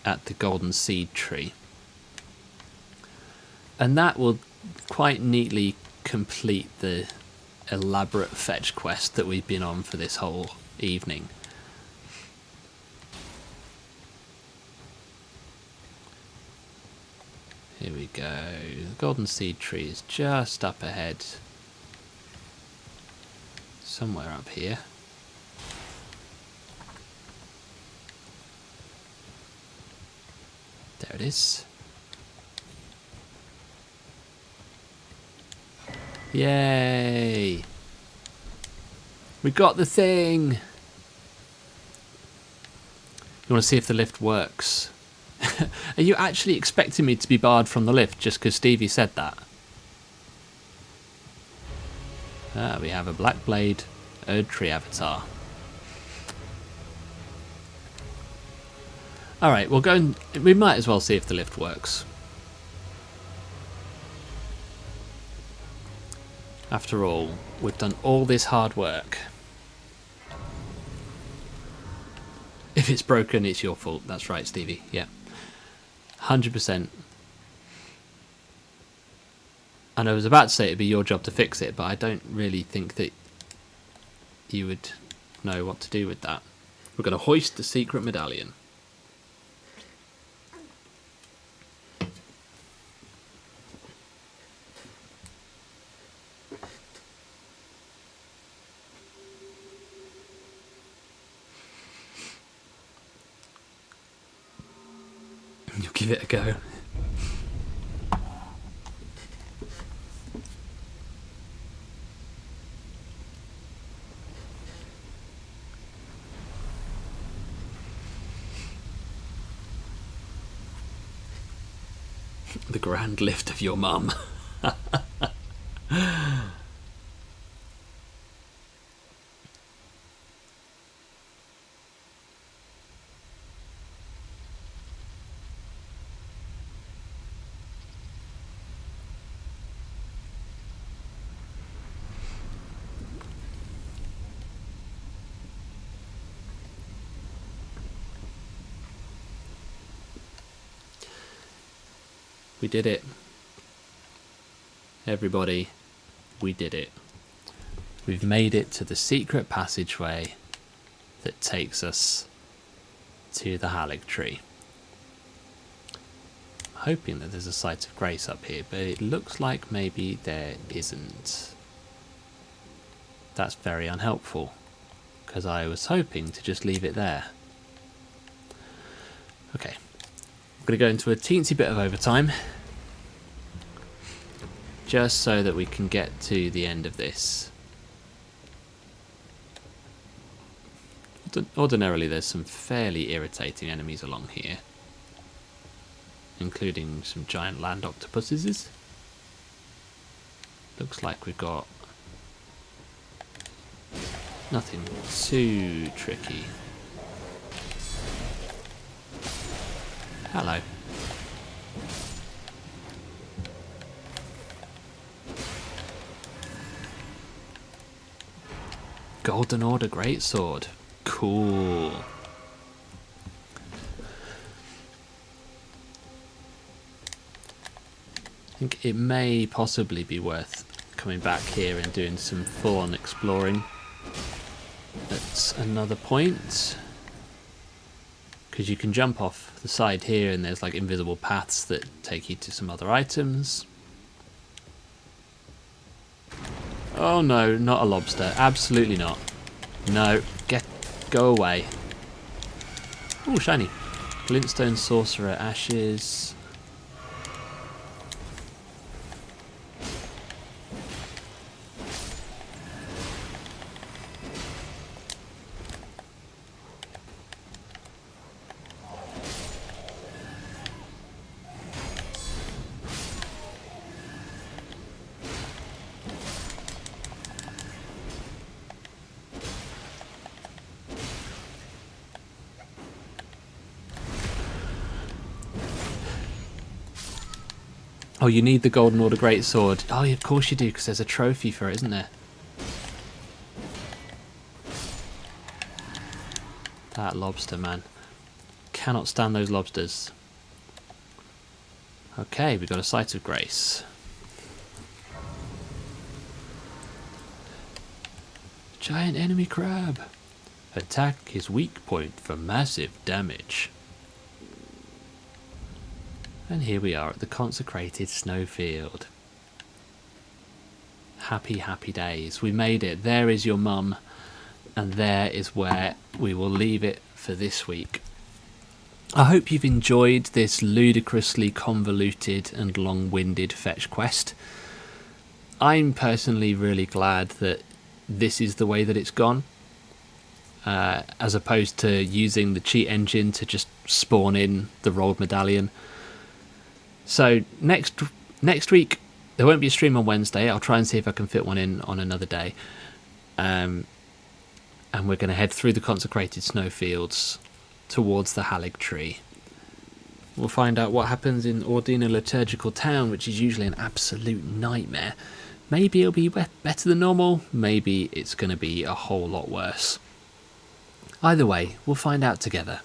at the Golden Seed Tree. And that will quite neatly complete the elaborate fetch quest that we've been on for this whole evening. Here we go. The Golden Seed Tree is just up ahead. Somewhere up here. There it is. Yay! We got the thing! You want to see if the lift works? Are you actually expecting me to be barred from the lift just because Stevie said that? Ah, we have a Black Blade Erdtree avatar. Alright, we'll go and we might as well see if the lift works. After all, we've done all this hard work. If it's broken, it's your fault. That's right, Stevie. Yeah. 100%. And I was about to say it'd be your job to fix it, but I don't really think that you would know what to do with that. We're going to hoist the secret medallion. give it a go. The grand lift of your mum. We did it. Everybody, we did it. We've made it to the secret passageway that takes us to the Halig Tree. I'm hoping that there's a site of grace up here, but it looks like maybe there isn't. That's very unhelpful, because I was hoping to just leave it there. Okay. I'm going to go into a teensy bit of overtime just so that we can get to the end of this. Ordinarily there's some fairly irritating enemies along here, including some giant land octopuses. Looks like we've got nothing too tricky. Hello. Golden Order Greatsword. Cool. I think it may possibly be worth coming back here and doing some full-on exploring at another point. Because you can jump off the side here and there's like invisible paths that take you to some other items. Oh no, not a lobster. Absolutely not. No, go away. Oh, shiny. Glintstone Sorcerer Ashes. Oh, you need the Golden Order Greatsword. Oh, of course you do, because there's a trophy for it, isn't there? That lobster, man. Cannot stand those lobsters. Okay, we've got a Site of Grace. Giant enemy crab. Attack his weak point for massive damage. And here we are at the consecrated snowfield. Happy, happy days. We made it. There is your mum. And there is where we will leave it for this week. I hope you've enjoyed this ludicrously convoluted and long-winded fetch quest. I'm personally really glad that this is the way that it's gone. As opposed to using the cheat engine to just spawn in the Rold Medallion. So next week, there won't be a stream on Wednesday. I'll try and see if I can fit one in on another day. And we're going to head through the consecrated snowfields towards the Halig Tree. We'll find out what happens in Ordina Liturgical Town, which is usually an absolute nightmare. Maybe it'll be better than normal. Maybe it's going to be a whole lot worse. Either way, we'll find out together.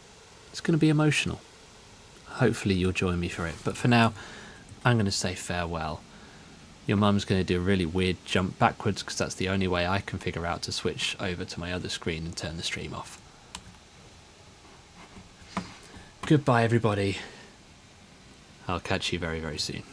It's going to be emotional. Hopefully you'll join me for it. But for now, I'm going to say farewell. Your mum's going to do a really weird jump backwards because that's the only way I can figure out to switch over to my other screen and turn the stream off. Goodbye, everybody. I'll catch you very, very soon.